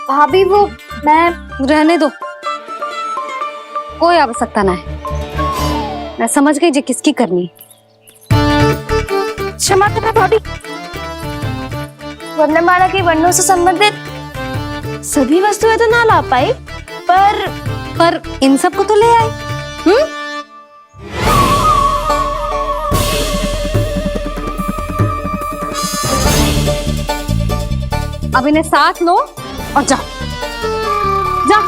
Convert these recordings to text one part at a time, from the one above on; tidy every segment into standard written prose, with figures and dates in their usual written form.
भाभी वो मैं रहने दो, कोई आवश्यकता ना है। मैं समझ गई जे किसकी करनी। क्षमा करना भाभी। वर्णमाला के वर्णों से संबंधित सभी वस्तुएं तो ना ला पाई, पर इन सब को तो ले आए। अब इन्हें साथ लो और जाओ। जा।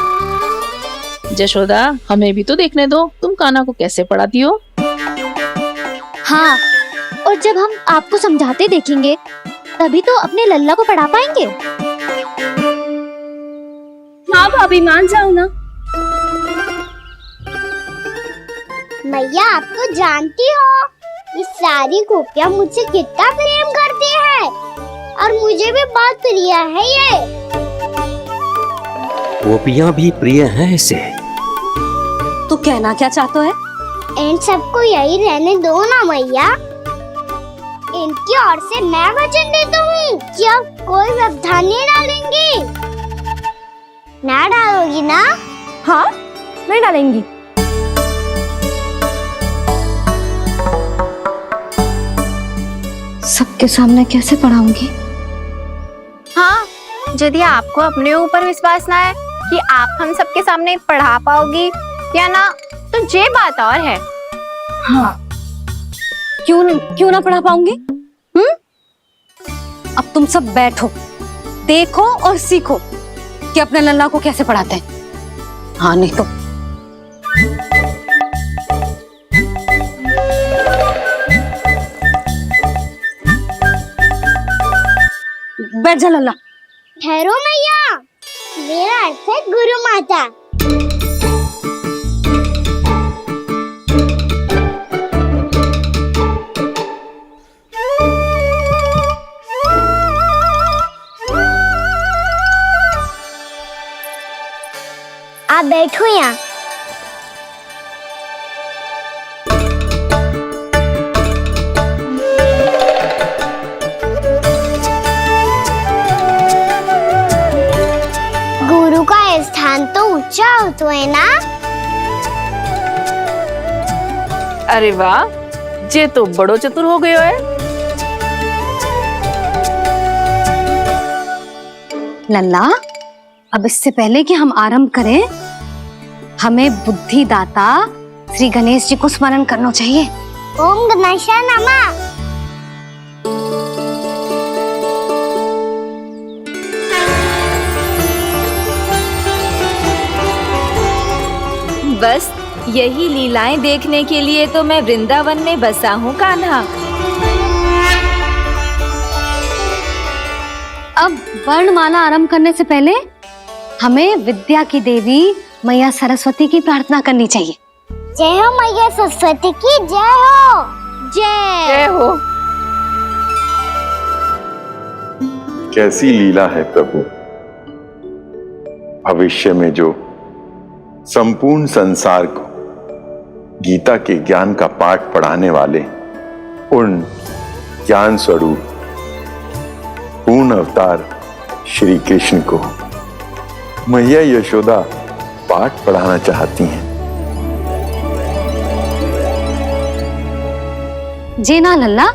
यशोदा, हमें भी तो देखने दो तुम कान्हा को कैसे पढ़ाती हो। हाँ, और जब हम आपको समझाते देखेंगे तभी तो अपने लल्ला को पढ़ा पाएंगे। हाँ भाभी, मान जाओ ना। मैया, आप तो जानती हो ये सारी गोपियां मुझसे कितना प्रेम करती है और मुझे भी बहुत प्रिय है ये। गोपियां भी प्रिय हैं इसे। तू कहना क्या चाहता है? इन सबको यही रहने दो ना मैया। इनकी ओर से मैं वचन देता हूँ कि अब कोई व्यवधान नहीं डालेंगी। ना डालोगी ना? हाँ, मैं डालेंगी। सबके सामने कैसे पढ़ाऊंगी? हाँ, यदि आपको अपने ऊपर विश्वास ना है कि आप हम सबके सामने पढ़ा पाओगी या ना, तो ये बात और है। हाँ, क्यों ना पढ़ा पाऊंगी? अब तुम सब बैठो, देखो और सीखो कि अपने लल्ला को कैसे पढ़ाते हैं। हाँ, नहीं तो बैठ जा लल्ला। ठहरो मैया, मेरा अर्थ है गुरु माता। आप बैठो यहाँ। गुरु का स्थान तो ऊंचा होता है ना? अरे वाह, जे तो बड़ो चतुर हो गयो है। लल्ला, अब इससे पहले कि हम आरंभ करें, हमें बुद्धिदाता श्री गणेश जी को स्मरण करना चाहिए। ओम गणेशाय नमः। बस यही लीलाएं देखने के लिए तो मैं वृंदावन में बसा हूँ कान्हा। अब वर्णमाला आरंभ करने से पहले हमें विद्या की देवी मैया सरस्वती की प्रार्थना करनी चाहिए। जय हो मैया सरस्वती की जय हो। जय हो। कैसी लीला है प्रभु। भविष्य में जो संपूर्ण संसार को गीता के ज्ञान का पाठ पढ़ाने वाले उन ज्ञान स्वरूप पूर्ण अवतार श्री कृष्ण को मैया यशोदा पाठ पढ़ाना चाहती हैं। जी ना लल्ला,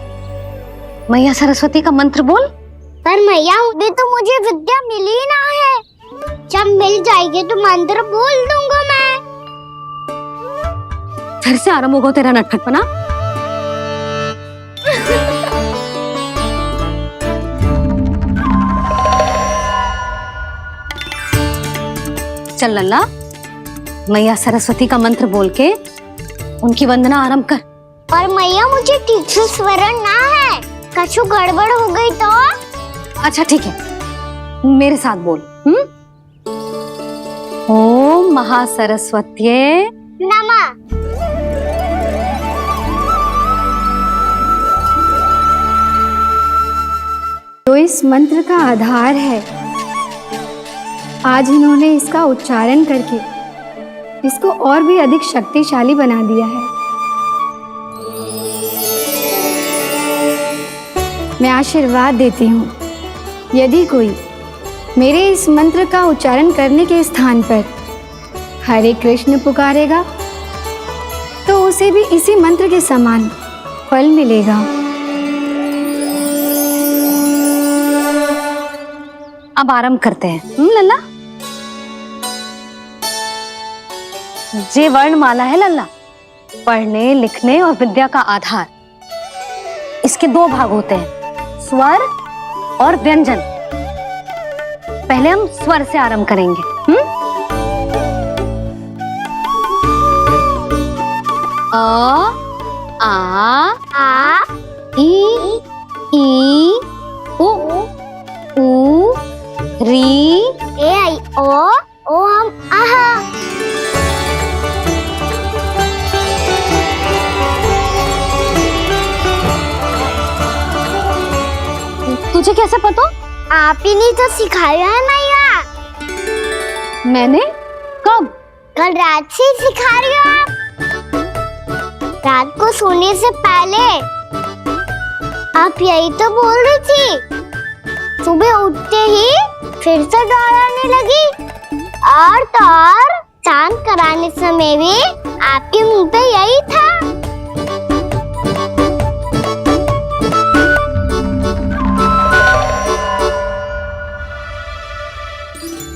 मैया सरस्वती का मंत्र बोल। पर मैया, अभी तो मुझे विद्या मिली ना है। जब मिल जाएगी तो मंत्र बोल दूंगा मैं। फिर से आरंभ होगा तेरा नटखटपना। चल लल्ला, मैया सरस्वती का मंत्र बोल के उनकी वंदना आरंभ कर। और मैया, मुझे ठीक से स्मरण ना है, कछु गड़बड़ हो गई तो? अच्छा ठीक है, मेरे साथ बोल। ओम महासरस्वत्ये नमः। तो इस मंत्र का आधार है। आज इन्होंने इसका उच्चारण करके इसको और भी अधिक शक्तिशाली बना दिया है। मैं आशीर्वाद देती हूँ, यदि कोई मेरे इस मंत्र का उच्चारण करने के स्थान पर हरे कृष्ण पुकारेगा तो उसे भी इसी मंत्र के समान फल मिलेगा। अब आरंभ करते हैं। लल्ला, ये वर्णमाला है लल्ला, पढ़ने लिखने और विद्या का आधार। इसके दो भाग होते हैं, स्वर और व्यंजन। पहले हम स्वर से आरंभ करेंगे। अ, आ, ई, उ, री, ए आई ओ हम आहा। तुझे कैसे पता? आप ही नहीं तो सिखाया है मैया। मैंने? कब? कल रात से सिखा रही हो आप। रात को सोने से पहले आप यही तो बोल रही थी। सुबह उठते ही फिर से दोहराने लगी, और तो और स्नान कराने समय भी आपके मुंह पे यही था।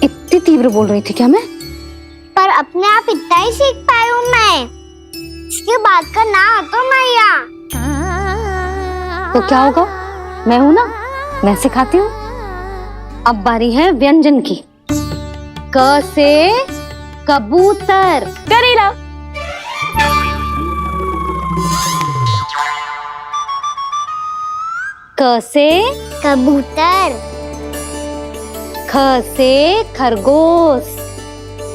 इतनी तीव्र बोल रही थी क्या मैं? पर अपने आप इतना ही सीख पाई हूँ मैं। इसके बाद का ना तो मैया। तो क्या होगा? मैं हूं ना, मैं सिखाती हूँ। अब बारी है व्यंजन की। क से कबूतर। करेला। क से कबूतर। ख से खरगोश।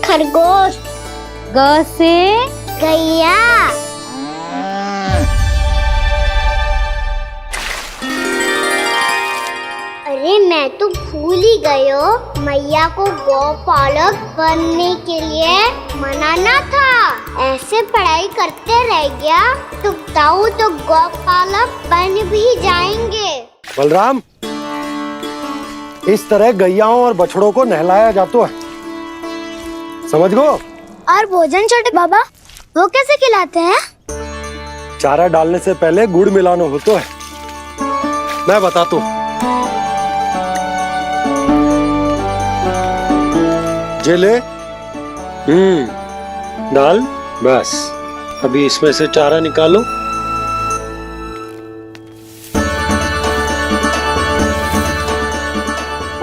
खरगोश। ग से गैया। अरे मैं तो भूल ही गई हो, मैया को गौपालक बनने के लिए मनाना था। ऐसे पढ़ाई करते रह गया तो ताऊ तो गौपालक बन भी जाएंगे। बलराम, इस तरह गैयाओं और बछड़ों को नहलाया जाता है, समझ गो? और भोजन छोटे बाबा, वो कैसे खिलाते हैं? चारा डालने से पहले गुड़ मिलाना होता है, मैं बताता हूँ। जे ले, डाल, बस। अभी इसमें से चारा निकालो।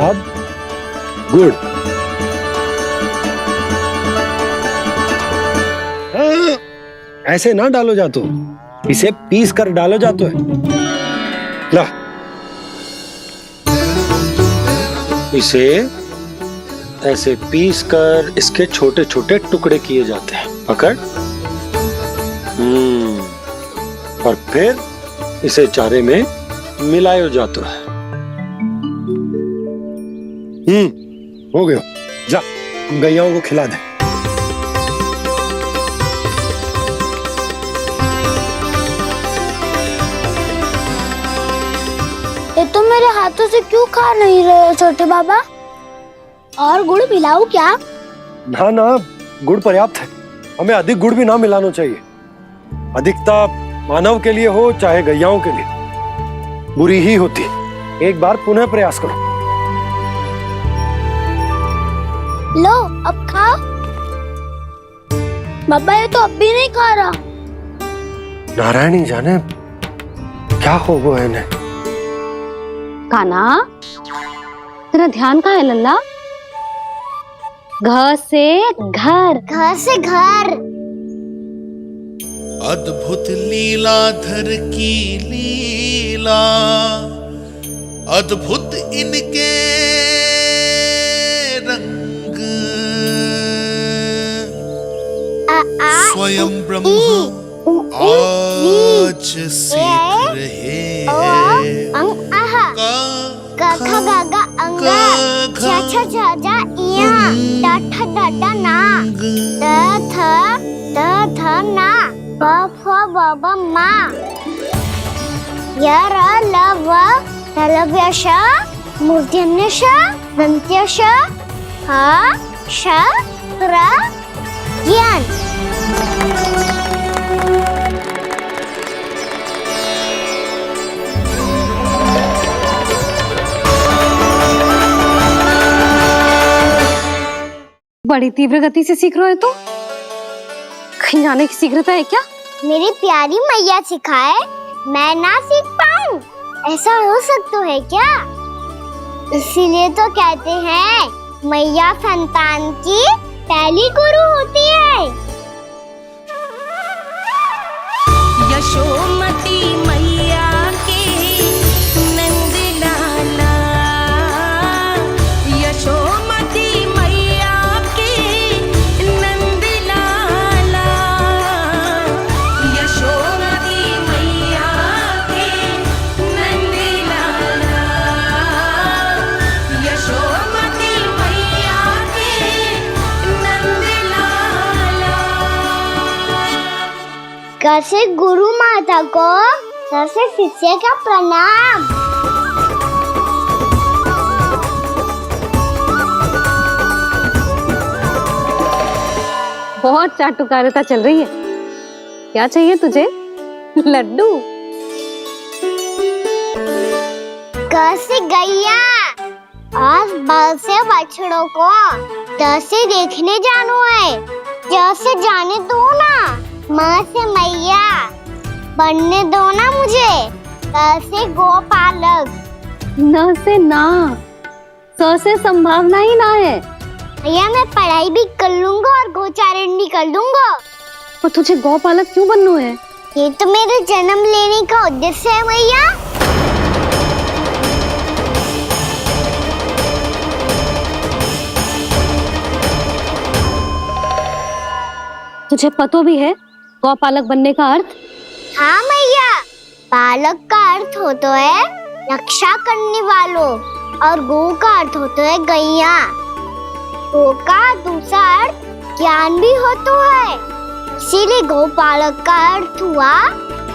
अब गुड़। ऐसे ना डालो जातो, इसे पीस कर डालो जातो है। ला, इसे ऐसे पीस कर इसके छोटे छोटे टुकड़े किए जाते हैं। पकड़। और फिर इसे चारे में मिलाया जाता है। हो गया, जा गैयाओं को खिला दे। ये तो मेरे हाथों से क्यों खा नहीं रहे हो छोटे बाबा? और गुड़ मिलाऊं क्या? ना ना, गुड़ पर्याप्त है। हमें अधिक गुड़ भी ना मिलाना चाहिए। अधिकता मानव के लिए हो चाहे गैयाओं के लिए बुरी ही होती। एक बार पुनः प्रयास करो। लो, अब खाओ। बाबा ये तो अब भी नहीं खा रहा। नारायणी जाने क्या हो गया इन्हें। कान्हा, तेरा ध्यान कहाँ है लल्ला? घ से घर। घर से घर। अद्भुत लीलाधर की लीला, अद्भुत इनके रंग, स्वयं ब्रह्म आज सीख रहे ख ग ग अंग, छ छ झ झ इया, ट ठ ड ड ना, द ध ना, ब फ ब ब मा, य र ल व, र ल व्य श, मूर्धन्य श, दंत्य श ह श र ज्ञान। बड़ी तीव्र गति से सीख रहे हो तो कहीं जाने की शीघ्रता है क्या? मेरी प्यारी मैया सिखाए, मैं ना सीख पाऊं, ऐसा हो सकता है क्या? इसीलिए तो कहते हैं मैया संतान की पहली गुरु होती है। यशोमती मैया के नंद लाला, यशोमती मैया के नंद लाला, यशोमती मैया के नंद लाला, यशोमती मैया के नंद लाला। कैसे गुरु माता को कैसे शिष्य का प्रणाम। बहुत चाटुकारिता चल रही है। क्या चाहिए तुझे? लड्डू? कैसे गैया आज बल से बछड़ों को कैसे देखने जानो है, जैसे जाने दो ना, माँ से मैया बनने दो ना मुझे, कैसे गोपालक। न से ना, स से संभावना ही ना है। भैया मैं पढ़ाई भी कर लूंगा और गोचारण भी कर लूंगा। तो तुझे गौपालक क्यों बनना है? ये तो मेरे जन्म लेने का उद्देश्य है भैया। तुझे पतो भी है गौपालक बनने का अर्थ? हाँ मैया, पालक का अर्थ होता है रक्षा करने वालों और गौ का अर्थ होता है गैया। गौ का दूसरा अर्थ ज्ञान भी होता है, इसीलिए गौपालक का अर्थ हुआ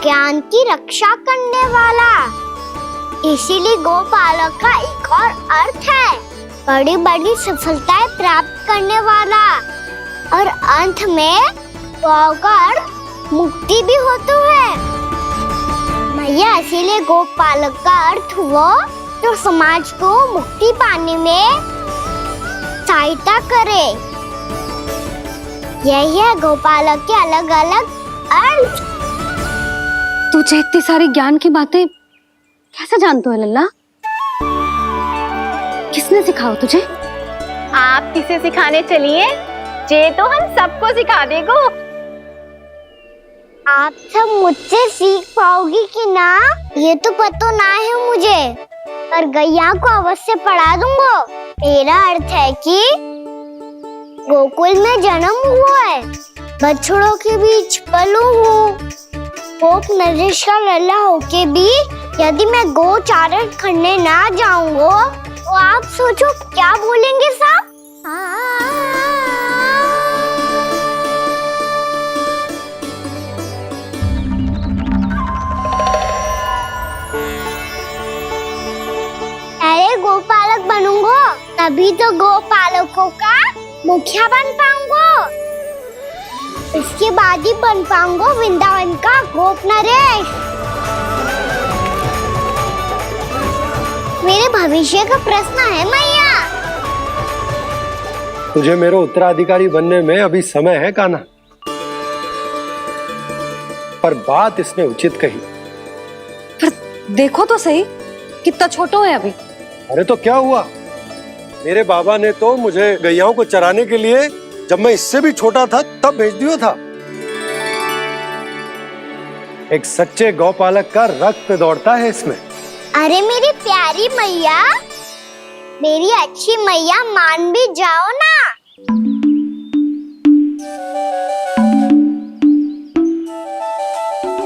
ज्ञान की रक्षा करने वाला। इसीलिए गौपालक का एक और अर्थ है बड़ी बड़ी सफलताएं प्राप्त करने वाला, और अंत में गौ का अर्थ मुक्ति भी होता है। भैया इसीलिए गोपालक का अर्थ हुआ जो समाज को मुक्ति पाने में सहायता करे। यही है गोपालक के अलग अलग अर्थ। तुझे इतनी सारी ज्ञान की बातें कैसे जानते हो लल्ला? किसने सिखाओ तुझे? आप किसे सिखाने चलिए, जे तो हम सबको सिखा देगो। आप सब मुझसे सीख पाओगी कि ना ये तो पता ना है मुझे, पर गैया को अवश्य पढ़ा दूंगा। मेरा अर्थ है कि गोकुल में जन्म हुआ है, बछड़ों के बीच पलू हूँ, गोप नरेश का लल्ला होके भी यदि मैं गोचारण करने ना जाऊंगा तो आप सोचो क्या बोलेंगे साहब? अरे गोपालक बनूंगा तभी तो गोपालकों का मुखिया बन पाऊंगा, इसके बाद ही बन पाऊंगा वृंदावन का गोप नरेश। मेरे भविष्य का प्रश्न है मैया। तुझे मेरे उत्तराधिकारी बनने में अभी समय है कान्हा, पर बात इसने उचित कही। पर देखो तो सही कितना छोटा है अभी। अरे तो क्या हुआ, मेरे बाबा ने तो मुझे गैयाओं को चराने के लिए जब मैं इससे भी छोटा था तब भेज दिया था। एक सच्चे गौपालक का रक्त दौड़ता है इसमें। अरे मेरी प्यारी मैया, मेरी अच्छी मैया, मान भी जाओ ना।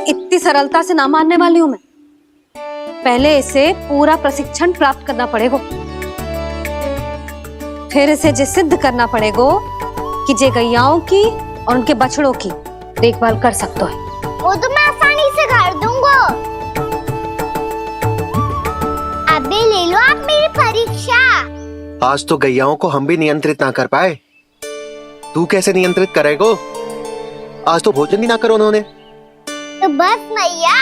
इतनी सरलता से ना मानने वाली हूं मैं। पहले इसे पूरा प्रशिक्षण प्राप्त करना पड़ेगा, फिर इसे जे सिद्ध करना पड़ेगा कि जे गैयाओं की और उनके बछड़ों की देखभाल कर सकता है। वो तो मैं आसानी से कर दूंगा। अबे ले लो आप मेरी परीक्षा, आज तो गैयाओं को हम भी नियंत्रित ना कर पाए, तू कैसे नियंत्रित करेगो? आज तो भोजन ही ना करो उन्होंने। तो बस मैया,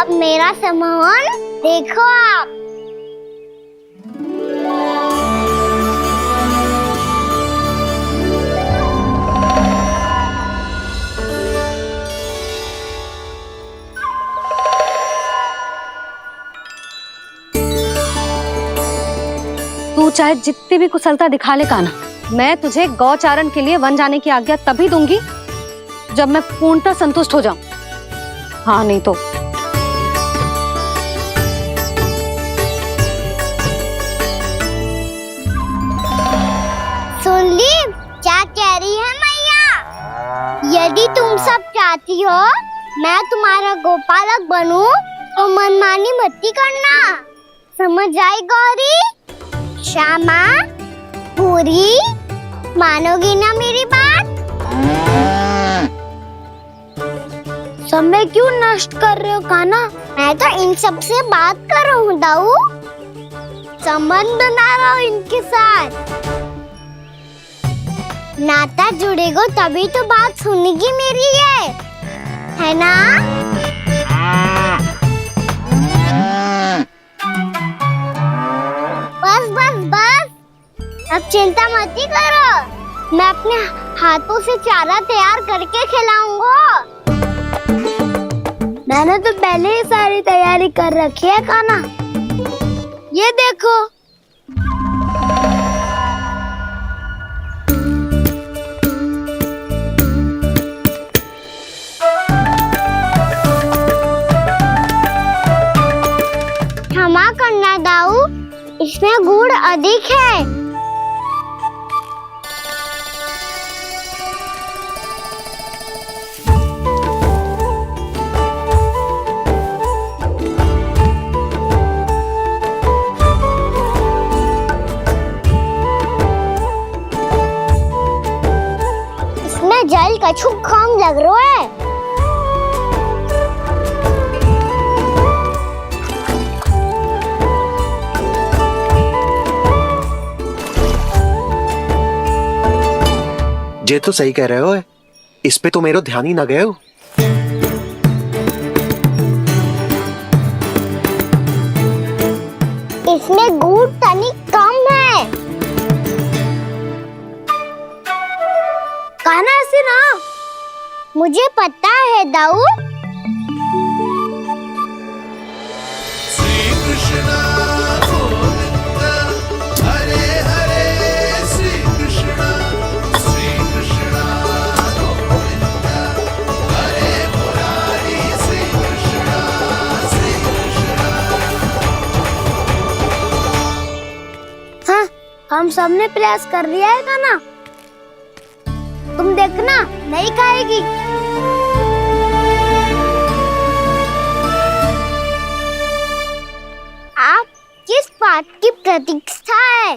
अब मेरा सम्मान देखो आप। तू चाहे जितनी भी कुशलता दिखा ले कान्हा, मैं तुझे गौचारण के लिए वन जाने की आज्ञा तभी दूंगी जब मैं पूर्णतः संतुष्ट हो जाऊं। हाँ नहीं तो सुन ली क्या कह रही है मैया? यदि तुम सब चाहती हो मैं तुम्हारा गोपालक बनूं तो मनमानी मत करना, समझ आई गौरी? श्यामा, पूरी, मानोगी ना मेरी बात? समय क्यों नष्ट कर रहे हो कान्हा? मैं तो इन सब से बात कर रहा हूँ दाऊ, संबंध बना रहा हूँ इनके साथ। नाता जुड़ेगा तभी तो बात सुनेगी मेरी है ना? बस बस बस, अब चिंता मत ही करो, मैं अपने हाथों से चारा तैयार करके खिलाऊंगा। मैंने तो पहले ही सारी तैयारी कर रखी है कान्हा, ये देखो। क्षमा करना दाऊ, इसमें गुड़ अधिक है। इसमें जल कछु कम लग रहा है। ये तो सही कह रहे हो, इस पे तो मेरो ध्यान ही ना गए हो। इसमें गुड़ तनिक कम है। कान्हा ऐसे ना, मुझे पता है दाऊ। श्री कृष्ण गोविंद हरे हरे, श्री कृष्ण गोविंद हरे मुरारी, श्री कृष्ण हाँ, हम सबने प्रयास कर लिया है कान्हा, तुम देखना नहीं खाएगी। आप किस बात की प्रतीक्षा है?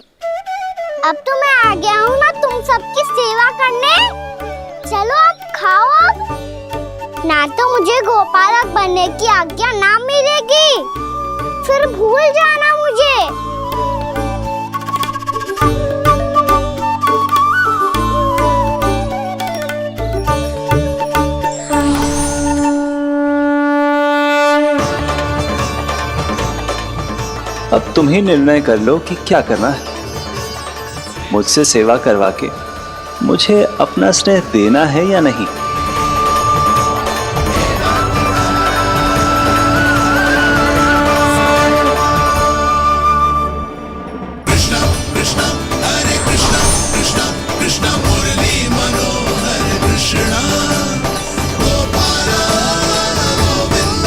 अब तो मैं आ गया हूँ ना तुम सबकी सेवा करने। चलो अब खाओ अब। ना तो मुझे गोपालक बनने की आज्ञा ना मिलेगी, फिर भूल जाना मुझे। अब तुम ही निर्णय कर लो कि क्या करना है। मुझसे सेवा करवा के मुझे अपना स्नेह देना है या नहीं। कृष्ण कृष्ण हरे कृष्ण कृष्ण कृष्ण मुरली मनोहर कृष्ण गोपाल गोविंद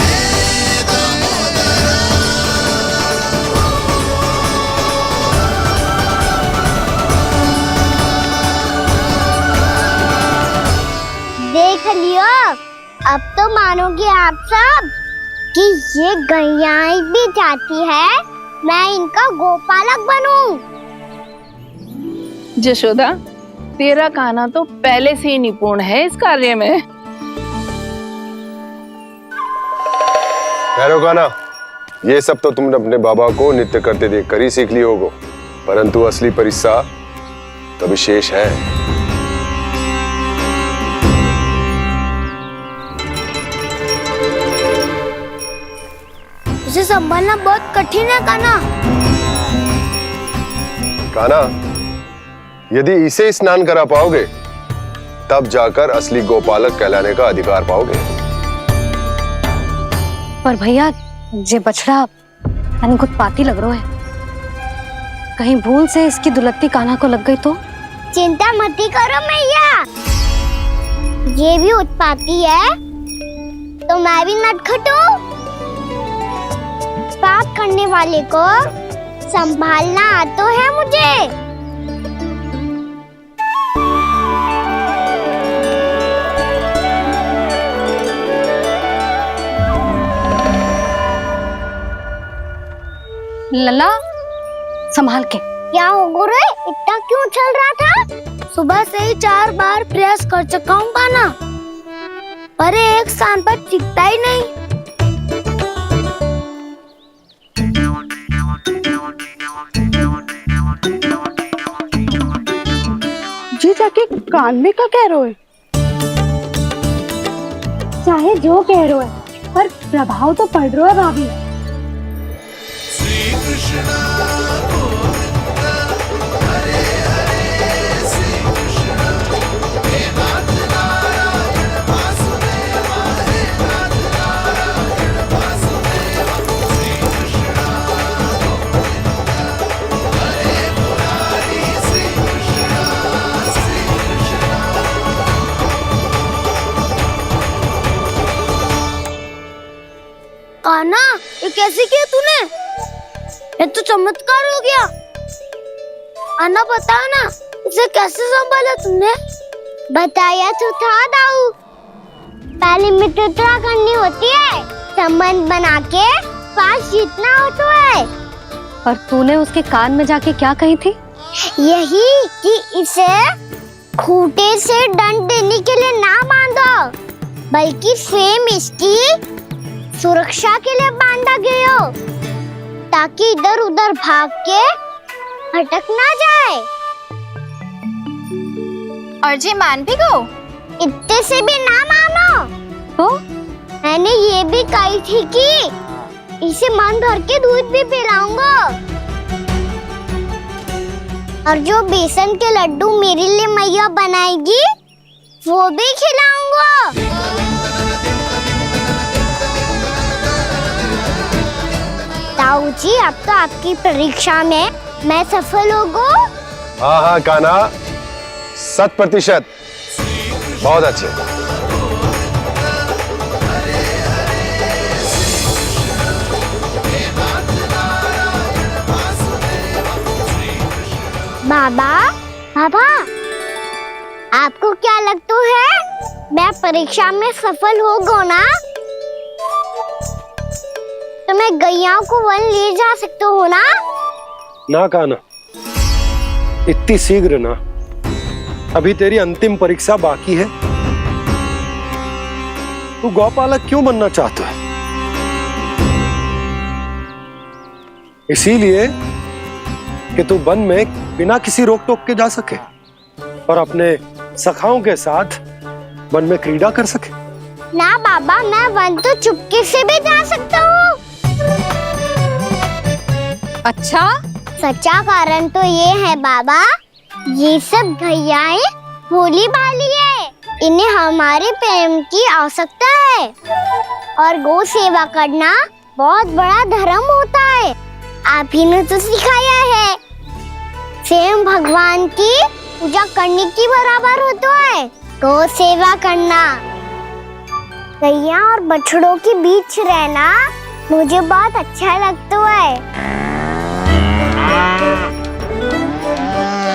हे दामोदर। देख लियो, अब तो मानोगे आप सब कि ये गैयाएं भी चाहती है मैं इनका गोपालक बनूं। जशोदा, तेरा कान्हा तो पहले से ही निपुण है इस कार्य में। ठहरो कान्हा, ये सब तो तुमने अपने बाबा को नृत्य करते देखकर ही सीख ली होगो, परंतु असली परिस्सा तो विशेष है। उसे संभालना बहुत कठिन है काना। काना, यदि इसे स्नान करा पाओगे तब जाकर असली गोपालक कहलाने का अधिकार पाओगे। पर भैया ये बछड़ा उत्पाती लग रहा है, कहीं भूल से इसकी दुलत्ती कान्हा को लग गई तो? चिंता मत करो मैया, ये भी उत्पाती है तो मैं भी नटखट हूँ। पाप करने वाले को संभालना आता है मुझे। लल्ला संभाल के। क्या हो गुरु, इतना क्यों चल रहा था? सुबह से ही 4 बार प्रयास कर चुका हूँ काना, पर एक स्थान पर टिकता ही नहीं। जी जाके कान में क्या कह रहे हो? चाहे जो कह रहे हो, पर प्रभाव तो पड़ रहा है भाभी। श्री कृष्ण गोविंद हरे हरे, श्री कृष्ण हे नाथ नारायण वासुदेव, हे नाथ नारायण वासुदेव, श्री कृष्ण गोविंद हरे मुरारी, श्री कृष्ण श्री कृष्ण। काना, ये कैसे किया तूने? ये तो चमत्कार हो गया। आना बता ना, इसे कैसे संभाला तुमने? बताया तो था दाऊ, पहले मित्रता करनी होती है, संबंध बना के पास जीतना होता है। और तूने उसके कान में जाके क्या कही थी? यही कि इसे खूंटे से दंड देने के लिए ना बांधो, बल्कि स्वयं इसकी सुरक्षा के लिए बांधा गया हो, ताकि इधर उधर भाग के भटक ना जाए। और जी मान भी गो? इतने से भी ना मानो। तो मैंने ये भी कही थी कि इसे मन भर के दूध भी पिलाऊंगा, और जो बेसन के लड्डू मेरे लिए मैया बनाएगी वो भी खिलाऊंगा। ताऊ जी, अब तो आपकी परीक्षा में मैं सफल होगा। हाँ हाँ काना, 100%। बहुत अच्छे। बाबा, बाबा, आपको क्या लगता है मैं परीक्षा में सफल होगा ना? तो मैं गैया को वन ले जा सकता हूँ ना? ना काना, इतनी शीघ्र ना, अभी तेरी अंतिम परीक्षा बाकी है। तू गौपालक क्यों बनना चाहता है? इसीलिए कि तू वन में बिना किसी रोक टोक के जा सके और अपने सखाओं के साथ वन में क्रीड़ा कर सके। ना बाबा, मैं वन तो चुपके से भी जा सकता हूँ। अच्छा, सच्चा कारण तो ये है बाबा, ये सब गैयाएं भोली भाली है, इन्हें हमारे प्रेम की आवश्यकता है, और गौ सेवा करना बहुत बड़ा धर्म होता है। आप ही ने तो सिखाया है, स्वयं भगवान की पूजा करने की बराबर होता है गौ सेवा करना। गैया और बछड़ों के बीच रहना मुझे बहुत अच्छा लगता है।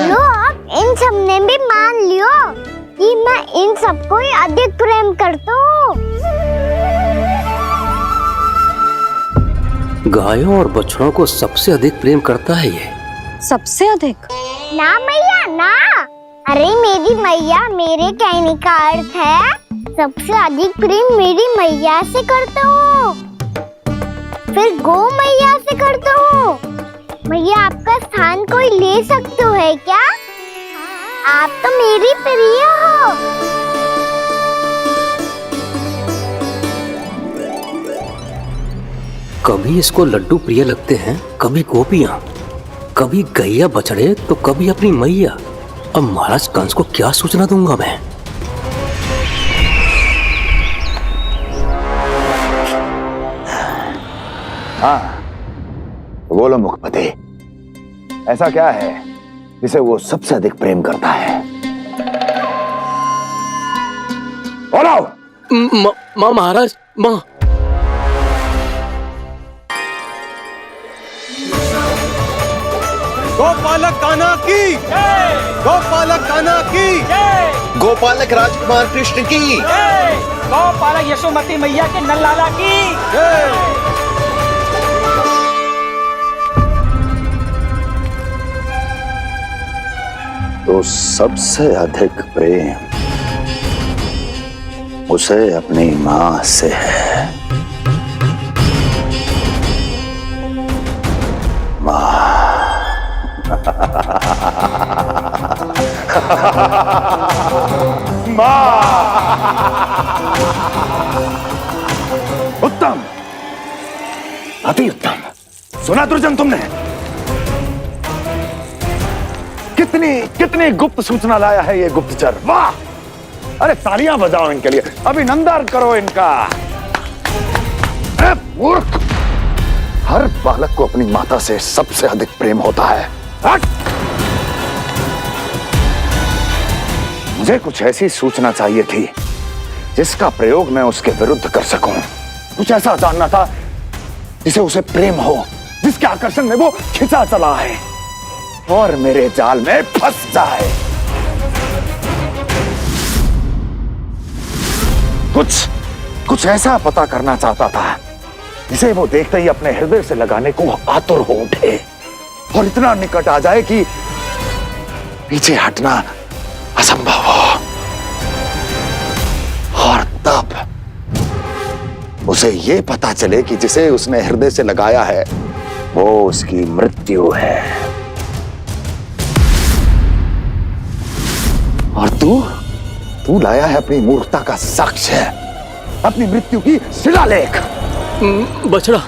लो, अब इन सब ने भी मान लियो कि मैं इन सबको ही अधिक प्रेम करता हूँ। गायों और बछड़ों को सबसे अधिक प्रेम करता है ये। सबसे अधिक? ना मैया ना, अरे मेरी मैया, मेरे कहने का अर्थ है सबसे अधिक प्रेम मेरी मैया से करता हूँ। फिर गो मैया से करता हूँ। मैया आपका स्थान कोई ले सकते है क्या? आप तो मेरी प्रिय हो। कभी इसको लड्डू प्रिय लगते हैं, कभी गोपियां, कभी गैया बछड़े, तो कभी अपनी मैया। अब महाराज कंस को क्या सूचना दूंगा मैं? हाँ, बोलो मुखपति, ऐसा क्या है जिसे वो सबसे अधिक प्रेम करता है? बोलो। माँ महाराज, माँ। गोपालक कान्हा की, गोपालक कान्हा की, गोपालक राजकुमार कृष्ण की, गोपालक यशोमती मैया के नल्लाला की। तो सबसे अधिक प्रेम उसे अपनी मां से है। मां। उत्तम, अति उत्तम। सुना दुर्जन तुमने? कितनी कितनी गुप्त सूचना लाया है ये गुप्तचर। वाह! अरे तालियां बजाओ इनके लिए, अभिनंदन करो इनका। मूर्ख! हर बालक को अपनी माता से सबसे अधिक प्रेम होता है। हट! मुझे कुछ ऐसी सूचना चाहिए थी जिसका प्रयोग मैं उसके विरुद्ध कर सकूं। कुछ ऐसा जानना था जिसे उसे प्रेम हो, जिसके आकर्षण में वो खिंचा चला है और मेरे जाल में फंस जाए। कुछ ऐसा पता करना चाहता था जिसे वो देखते ही अपने हृदय से लगाने को आतुर हो उठे और इतना निकट आ जाए कि पीछे हटना असंभव हो। और तब उसे ये पता चले कि जिसे उसने हृदय से लगाया है वो उसकी मृत्यु है। और तू लाया है अपनी मूर्खता का साक्ष्य, अपनी मृत्यु की शिलालेख। बछड़ा।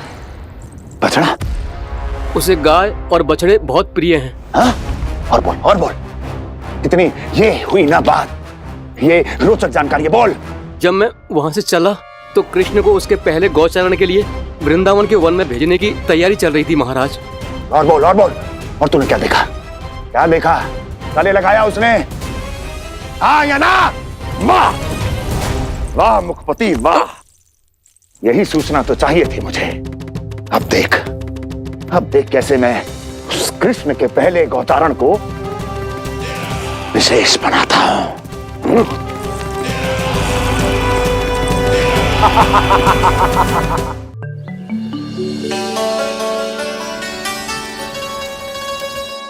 बछड़ा? उसे गाय और बछड़े बहुत प्रिय हैं। हाँ? और बोल। इतनी ये हुई ना बात, ये रोचक जानकारी बोल। जब मैं वहां से चला तो कृष्ण को उसके पहले गौचारण के लिए वृंदावन के वन में भेजने की तैयारी चल रही थी महाराज। और बोल। और तूने क्या देखा? गले लगाया उसने? हाँ या ना? वाह मुखपति वाह! यही सूचना तो चाहिए थी मुझे। अब देख कैसे मैं उस कृष्ण के पहले गौचारण को विशेष बनाता हूं।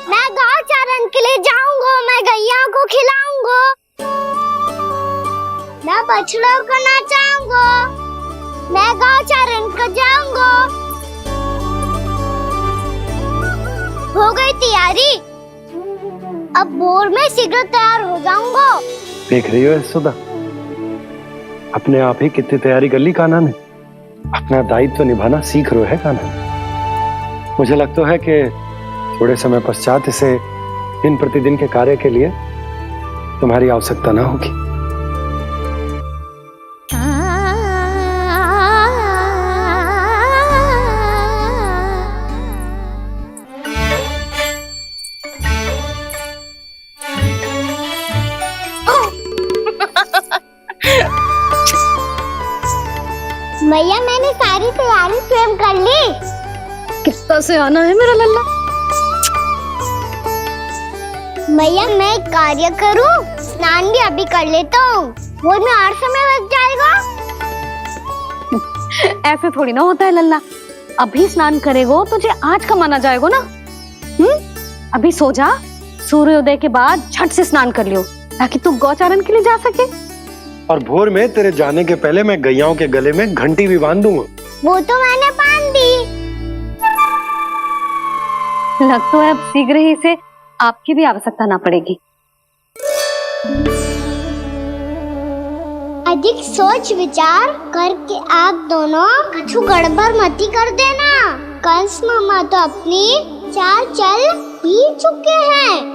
मैं गौचारण के लिए जाऊंगा, मैं गैया को खिलाऊंगा, मैं बछड़ों को नचाऊंगा, मैं गौचारण को जाऊंगा। हो गई तैयारी, अब भोर में शीघ्र तैयार हो जाऊंगा। देख रही हो यशोदा, अपने आप ही कितनी तैयारी कर ली कान्हा ने। अपना दायित्व निभाना सीख रहे है कान्हा। मुझे लगता है कि थोड़े समय पश्चात इसे दिन प्रतिदिन के कार्य के लिए तुम्हारी आवश्यकता ना होगी। भैया मैंने सारी तैयारी स्वयं कर ली। कितना से आना है मेरा लल्ला। भैया मैं एक कार्य करूं, स्नान भी अभी कर लेता हूँ, वो में और समय लग जाएगा। ऐसे थोड़ी ना होता है लल्ला, अभी स्नान करेगो तुझे आज कमाना जाएगो ना। अभी सो जा, सूर्योदय के बाद झट से स्नान कर लियो ताकि तू गौचारण के लिए जा सके। और भोर में तेरे जाने के पहले मैं गैयाओं के गले में घंटी भी बांध दूंगा। वो तो मैंने बांध दी। लग तो है अब शीघ्र ही इसे आपकी भी आवश्यकता ना पड़ेगी। अधिक सोच विचार करके आप दोनों कछु गड़बड़ मती कर देना। कंस मामा तो अपनी चाल चल ही चुके हैं।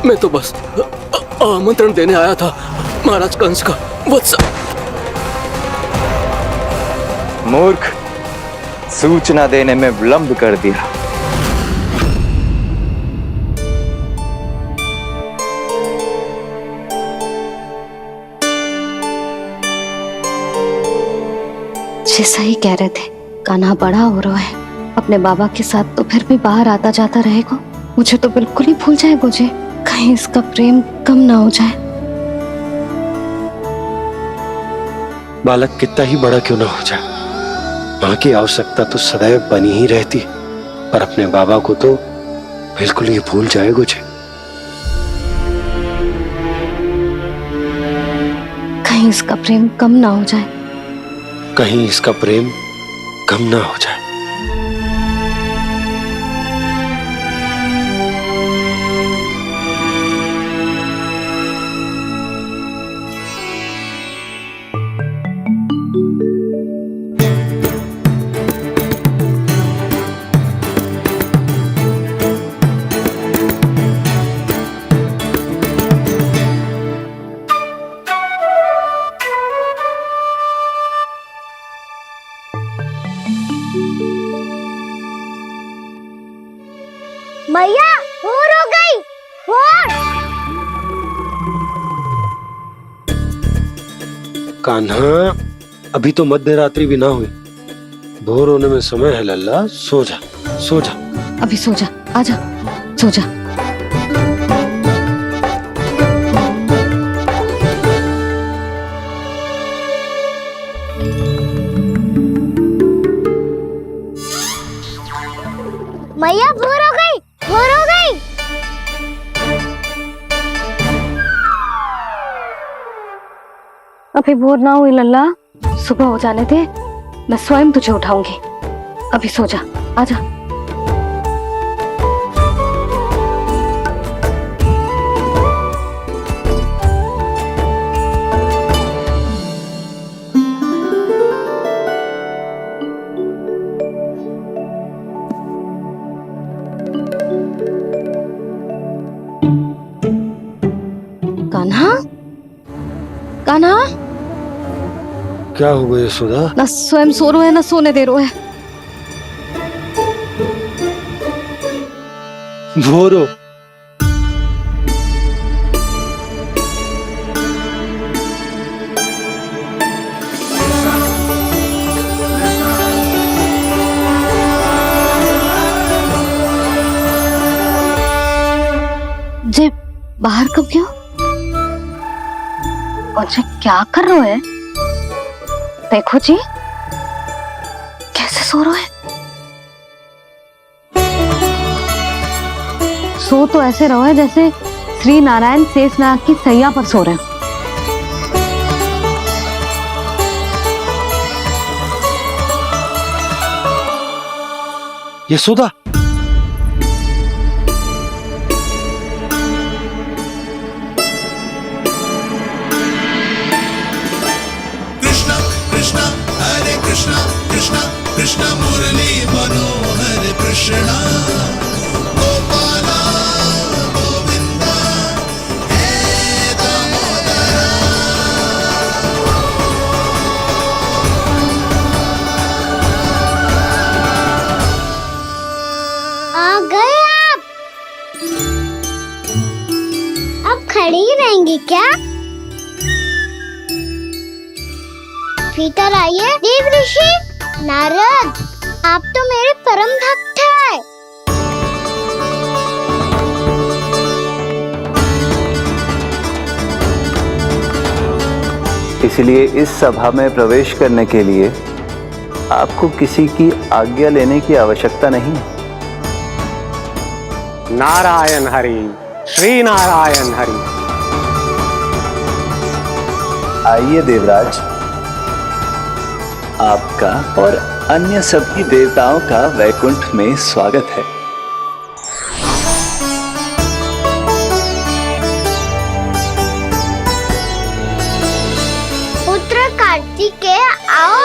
मैं तो बस आमंत्रण देने आया था महाराज कंस का। वत्स मूर्ख, सूचना देने में विलंब कर दिया। जैसा ही कह रहे थे, कान्हा बड़ा हो रहा है, अपने बाबा के साथ तो फिर भी बाहर आता जाता रहेगा। मुझे तो बिल्कुल ही भूल जाएगा मुझे, कहीं इसका प्रेम कम ना हो जाए। बालक कितना ही बड़ा क्यों ना हो जाए, माँ की आवश्यकता तो सदैव बनी ही रहती, पर अपने बाबा को तो बिल्कुल ही भूल जाए मुझे। कहीं इसका प्रेम कम ना हो जाए, कहीं इसका प्रेम कम ना हो जाए। मैया भोर हो गई, भोर। कान्हा, अभी तो मध्य रात्रि भी ना हुई, भोर होने में समय है लल्ला। सो जा, सो जा। अभी सो जा, आजा, सो जा। मैया भोर हो गई, भोर हो गई। अभी भोर ना हुई लल्ला, सुबह हो जाने दे, मैं स्वयं तुझे उठाऊंगी। अभी सो जा, आजा। कान्हा, कान्हा, क्या हो गया यशोदा? ना स्वयं सो रहे है ना सोने दे रहे है। भोरो, जे बाहर कब गयो? और जे क्या कर रहे है? देखो जी, कैसे सो रहे हैं। सो तो ऐसे रहो है जैसे श्री नारायण शेषनाग की सैया पर सो रहे हैं। कृष्णा गोपाला गोविंदा हे दामोदरा। आ गए आप। अब खड़ी ही रहेंगी क्या? भीतर आइए देव ऋषि। नारद, आप तो मेरे परम भक्त हैं। इसलिए इस सभा में प्रवेश करने के लिए आपको किसी की आज्ञा लेने की आवश्यकता नहीं है। नारायण हरि, श्री नारायण हरि। आइए देवराज, आपका और अन्य सभी देवताओं का वैकुंठ में स्वागत है। पुत्र कार्तिकेय आओ।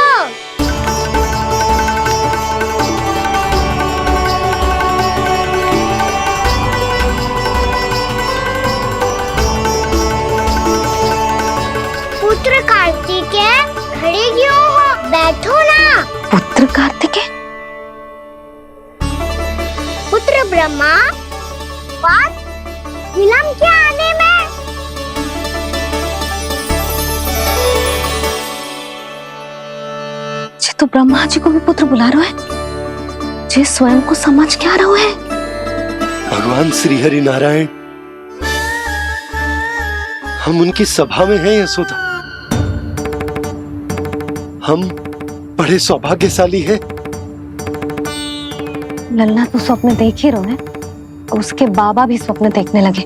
पुत्र कार्तिकेय खड़े क्यों हो? बैठो ना। पुत्र कार्तिकेय? पुत्र ब्रह्मा, बात विलंब क्या आने में? जे तो ब्रह्मा जी को भी पुत्र बुला रहे है, जे स्वयं को समझ क्या रहा है। भगवान श्री हरि नारायण, हम उनकी सभा में हैं यशोदा। हम बड़े सौभाग्यशाली हैं। लल्ला तो स्वप्न देख ही रहे हैं, और उसके बाबा भी स्वप्न देखने लगे,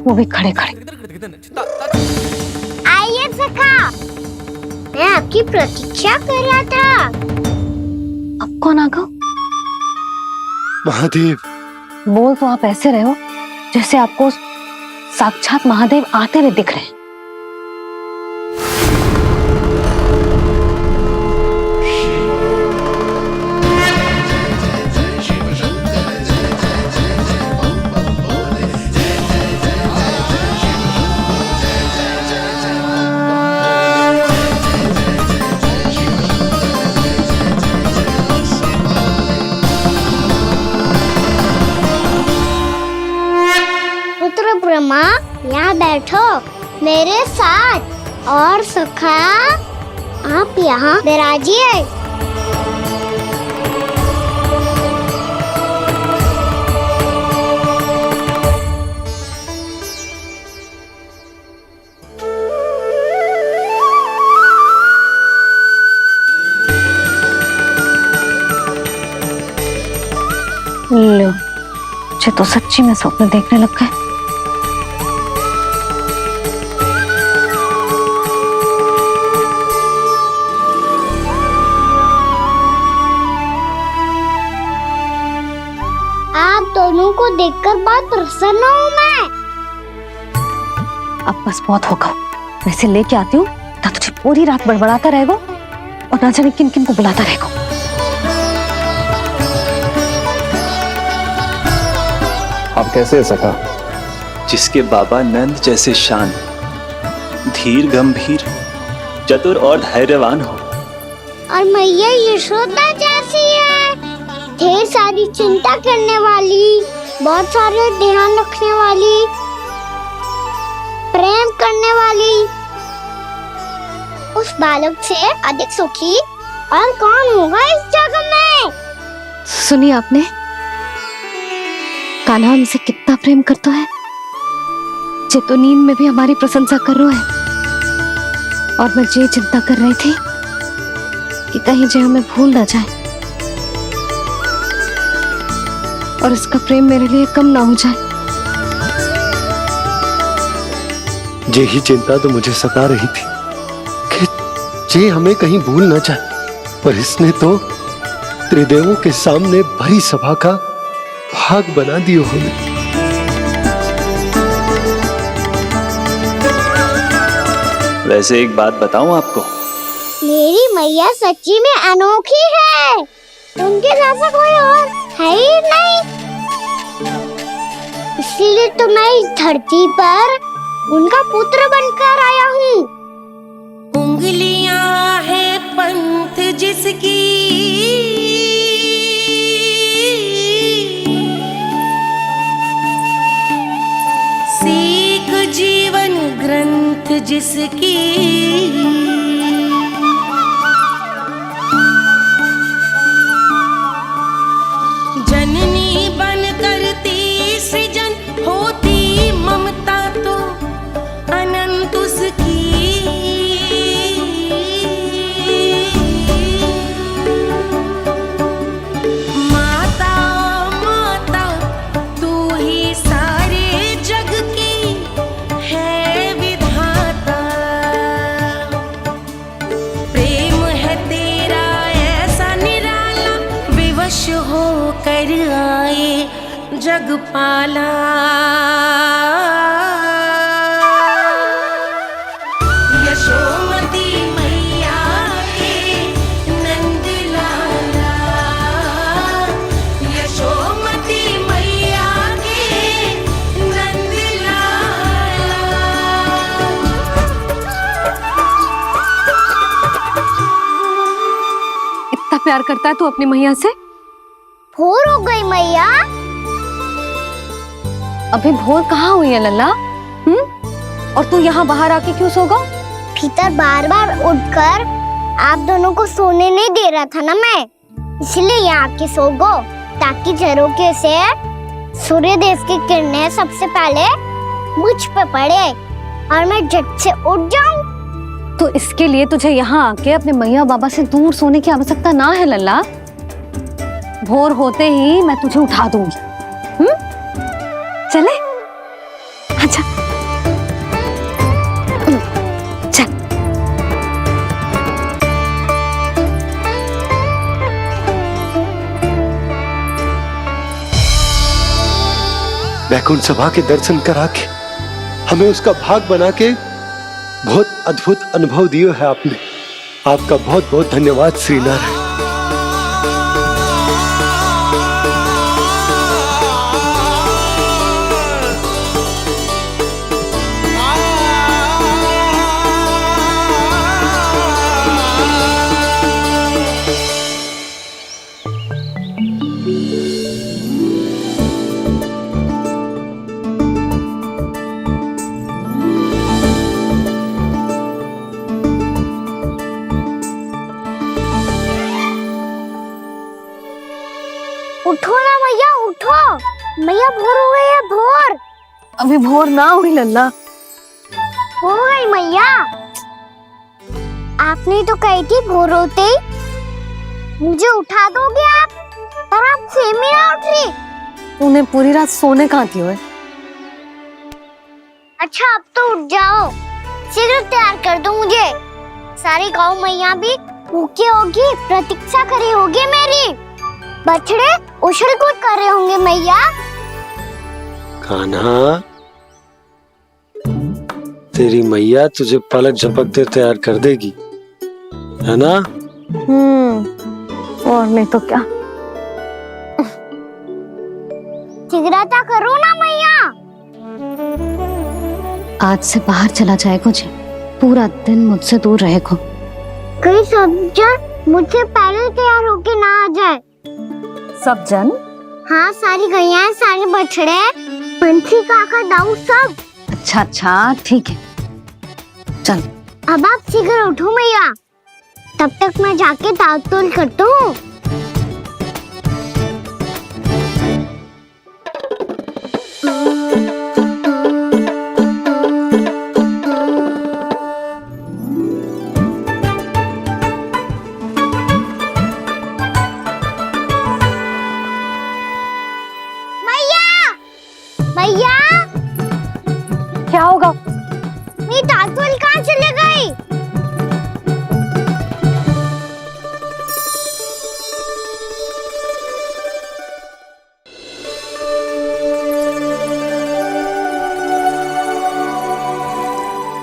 वो भी खड़े खड़े। आइए सखा, मैं आपकी प्रतीक्षा कर रहा था। अब कौन आ गया? महादेव। बोल तो आप ऐसे रहे हो जैसे आपको साक्षात महादेव आते हुए दिख रहे हैं। पुत्र ब्रह्मा, यहाँ बैठो मेरे साथ। और सखा, आप यहाँ विराजिए। लो, मुझे तो सच्ची में स्वप्न देखने लग गए। आप दोनों को देखकर बहुत प्रसन्न हूँ मैं। अब बस बहुत होगा, वैसे लेके आती हूँ ना, तुझे पूरी रात बड़बड़ाता रहेगा और ना जाने किन किन को बुलाता रहेगा। आप कैसे सका? जिसके बाबा नंद जैसे शान, धीर गंभीर, चतुर और धैर्यवान हो, और मैया यशोदा जैसी है, ढेर सारी चिंता करने वाली, बहुत सारे ध्यान रखने वाली, प्रेम करने वाली। उस बालक से अधिक सुखी और कौन होगा इस जगत में? सुनिए आपने, कान्हा हमसे कितना प्रेम करता है, जे तो नींद में भी हमारी प्रशंसा कर रहा है। और मैं ये चिंता कर रही थी कि कहीं जे हमें भूल ना जाए और इसका प्रेम मेरे लिए कम ना हो जाए। यही चिंता तो मुझे सता रही थी कि जे हमें कहीं भूल ना जाए, पर इसने तो त्रिदेवों के सामने भरी सभा का भाग बना दियो हमें। वैसे एक बात बताऊं आपको, मेरी मैया सच्ची में अनोखी है। उनके जैसा कोई और है ही नहीं, इसलिए तो मैं इस धरती पर उनका पुत्र बनकर आया हूँ। उंगलियां है पंथ जिसकी, सीख जीवन ग्रंथ जिसकी, जननी बन करती सृजन होती ममता तो अनंत उसकी। माता माता तू ही सारे जग की है विधाता, प्रेम है तेरा ऐसा निराला, विवश होकर आए जग पाला। यशोमती मैया के नंद लाला, यशोमती मैया के नंद लाला। इतना प्यार करता है तू अपनी मैया से? भोर हो गई मैया। अभी भोर कहाँ हुई है लल्ला? और तू यहाँ बाहर आके क्यों सो गया? भीतर बार बार उठकर आप दोनों को सोने नहीं दे रहा था ना मैं, इसलिए यहाँ आके सो गो, ताकि झरोखे से सूर्य देव की किरणें सबसे पहले मुझ पे पड़े और मैं झट से उठ जाऊं। तो इसके लिए तुझे यहाँ आके अपने मैया बाबा से दूर सोने की आवश्यकता ना है लल्ला। भोर होते ही मैं तुझे उठा दूंगी। चले? अच्छा चल। वैकुंठ सभा के दर्शन करा के हमें उसका भाग बना के बहुत अद्भुत अनुभव दिया है आपने। आपका बहुत बहुत धन्यवाद श्रीनारायण। उठो ना मैया, उठो। मैया भोर हो गई है, भोर। अभी भोर ना हुई लल्ला। हो गई मैया। आपने तो कही थी भोर होते ही मुझे उठा दोगे आप, पर आप सेम ही ना उठ रही। तूने पूरी रात सोने कहाँ थी ओए? अच्छा अब तो उठ जाओ, शीघ्र तैयार कर दो मुझे। सारी गाँव मैया भी भूखी होगी, प्रतीक्षा करी होगी मेरी। बछड़े उछल कूद कर रहे होंगे मैया। कान्हा, तेरी मैया तुझे पलक झपकते तैयार कर देगी, है ना? और नहीं तो क्या। शीघ्रता करो ना मैया। आज से बाहर चला जाएगा जी, पूरा दिन मुझसे दूर रहेगा। कहीं सब जन मुझसे पहले तैयार होके ना आ जाए। सब जन? हाँ, सारी गैया, सारे बछड़े, पंछी, काका, दाऊ सब। अच्छा अच्छा ठीक है, चल। अब आप शीघ्र उठो मैया, तब तक मैं जाके ताल तोल करता हूँ। मैया, क्या होगा? मेरी तालतोल कहाँ चले गई?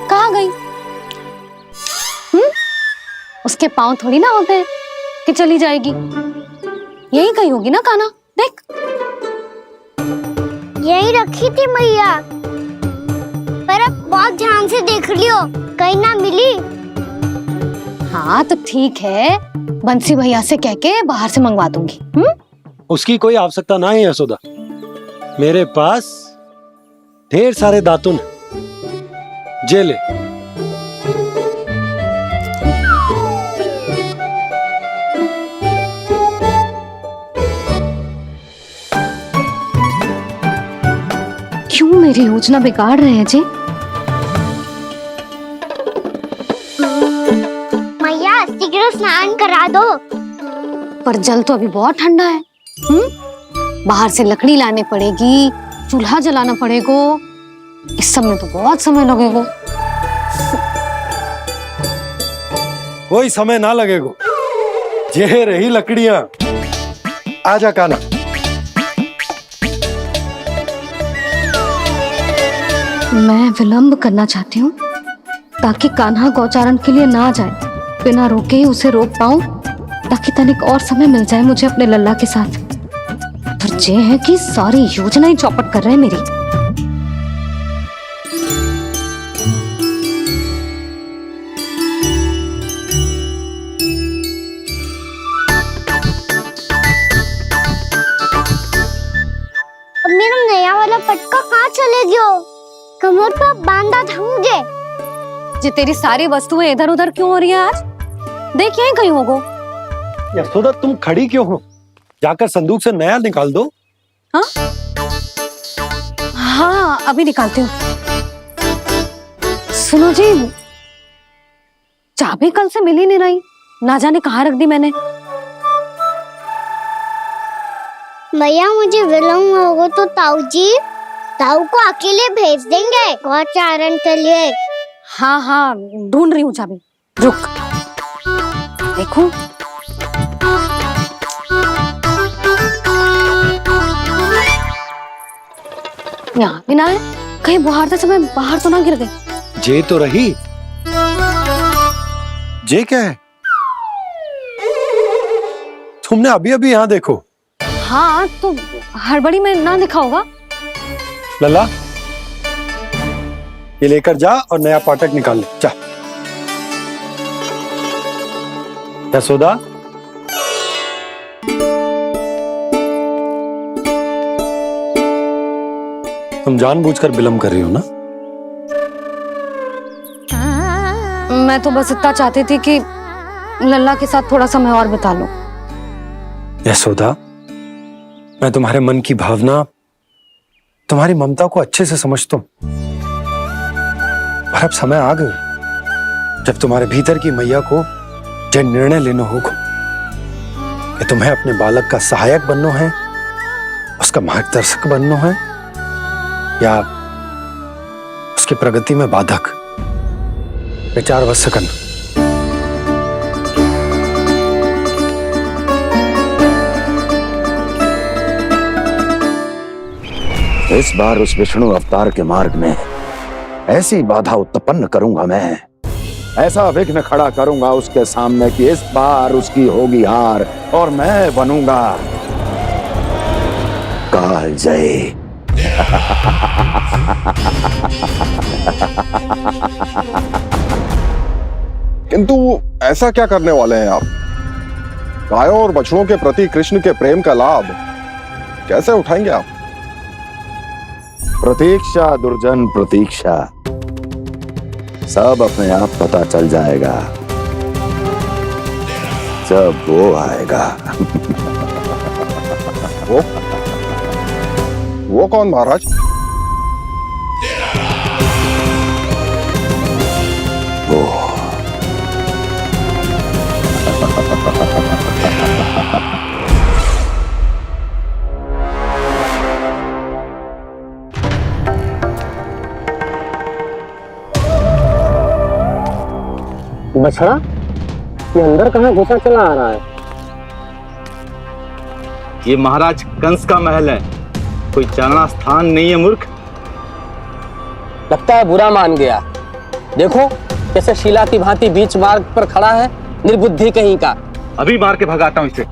कहाँ गई? उसके पाँव थोड़ी ना होते हैं कि चली जाएगी। यही कहीं होगी ना कान्हा। देख। यही रखी थी मैया, पर अब बहुत ध्यान से देख लियो, कहीं ना मिली। हाँ तो ठीक है, बंसी भैया से कह के बाहर से मंगवा दूंगी। उसकी कोई आवश्यकता ना है यशोदा, मेरे पास ढेर सारे दातुन हैं। जे ले। क्यों मेरी योजना बिगाड़ रहे हैं जी? मैया शीघ्र स्नान करा दो। पर जल तो अभी बहुत ठंडा है। बाहर से लकड़ी लानी पड़ेगी, चूल्हा जलाना पड़ेगा, इस सब में तो बहुत समय लगेगा। कोई समय ना लगेगा, ये रही लकड़ियां। आजा काना। मैं विलंब करना चाहती हूँ ताकि कान्हा गौचारण के लिए ना जाए, बिना रोके ही उसे रोक पाऊं, ताकि तनिक और समय मिल जाए मुझे अपने लल्ला के साथ। पर ये है कि सारी योजना ही चौपट कर रहे हैं मेरी। अब मेरा नया वाला पटका कहाँ चले गयो? कमर पर बांधा था मुझे। ये तेरी सारी वस्तुएं इधर उधर क्यों हो रही है आज? देख यहीं कहीं होगो। यशोदा तुम खड़ी क्यों हो? जाकर संदूक से नया निकाल दो। हाँ हाँ अभी निकालती हूँ। सुनो जी, चाबी कल से मिल ही नहीं रही, ना जाने कहाँ रख दी मैंने। भैया मुझे विलम्ब होगा तो ताऊ को अकेले भेज देंगे गौचारण के लिए। हाँ हाँ ढूंढ रही हूँ चाबी, रुक। देखो यहाँ भी ना है, कहीं बुहारते समय बाहर तो ना गिर गई। जे तो रही। जे क्या है? तुमने अभी अभी यहाँ देखो। हाँ तो हड़बड़ी में ना दिखा होगा। लल्ला ये लेकर जा और नया पाठक निकाल ले जा। यशोदा तुम जानबूझकर विलंब कर रही हो ना? मैं तो बस इतना चाहती थी कि लल्ला के साथ थोड़ा समय और बिता लूं। यशोदा मैं तुम्हारे मन की भावना, तुम्हारी ममता को अच्छे से समझता हूं, पर अब समय आ गया जब तुम्हारे भीतर की मैया को यह निर्णय लेना होगा कि तुम्हें अपने बालक का सहायक बनना है, उसका मार्गदर्शक बनना है, या उसकी प्रगति में बाधक। विचार अवश्य करना। इस बार उस विष्णु अवतार के मार्ग में ऐसी बाधा उत्पन्न करूंगा मैं, ऐसा विघ्न खड़ा करूंगा उसके सामने कि इस बार उसकी होगी हार और मैं बनूंगा कालजयी। किंतु ऐसा क्या करने वाले हैं आप? गायों और बछड़ों के प्रति कृष्ण के प्रेम का लाभ कैसे उठाएंगे आप? प्रतीक्षा दुर्जन प्रतीक्षा, सब अपने आप पता चल जाएगा जब वो आएगा। वो कौन महाराज? वो बछड़ा ये अंदर कहाँ घुसा चला आ रहा है? ये महाराज कंस का महल है, कोई चलना स्थान नहीं है मूर्ख। लगता है बुरा मान गया। देखो कैसे शिला की भांति बीच मार्ग पर खड़ा है, निर्बुद्धि कहीं का। अभी मार के भगाता हूँ इसे।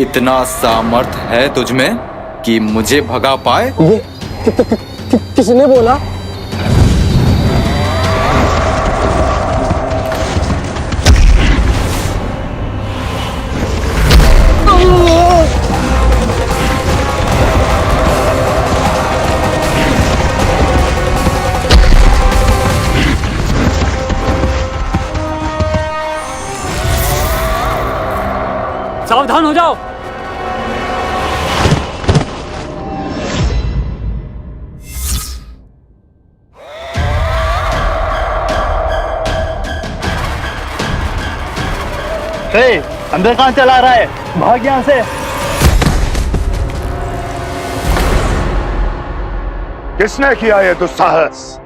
इतना सामर्थ है तुझमें कि मुझे भगा पाए? ये किसने बोला? सावधान हो जाओ। अंदर कहाँ चला रहा है? भाग यहाँ से। किसने किया ये दुस्साहस?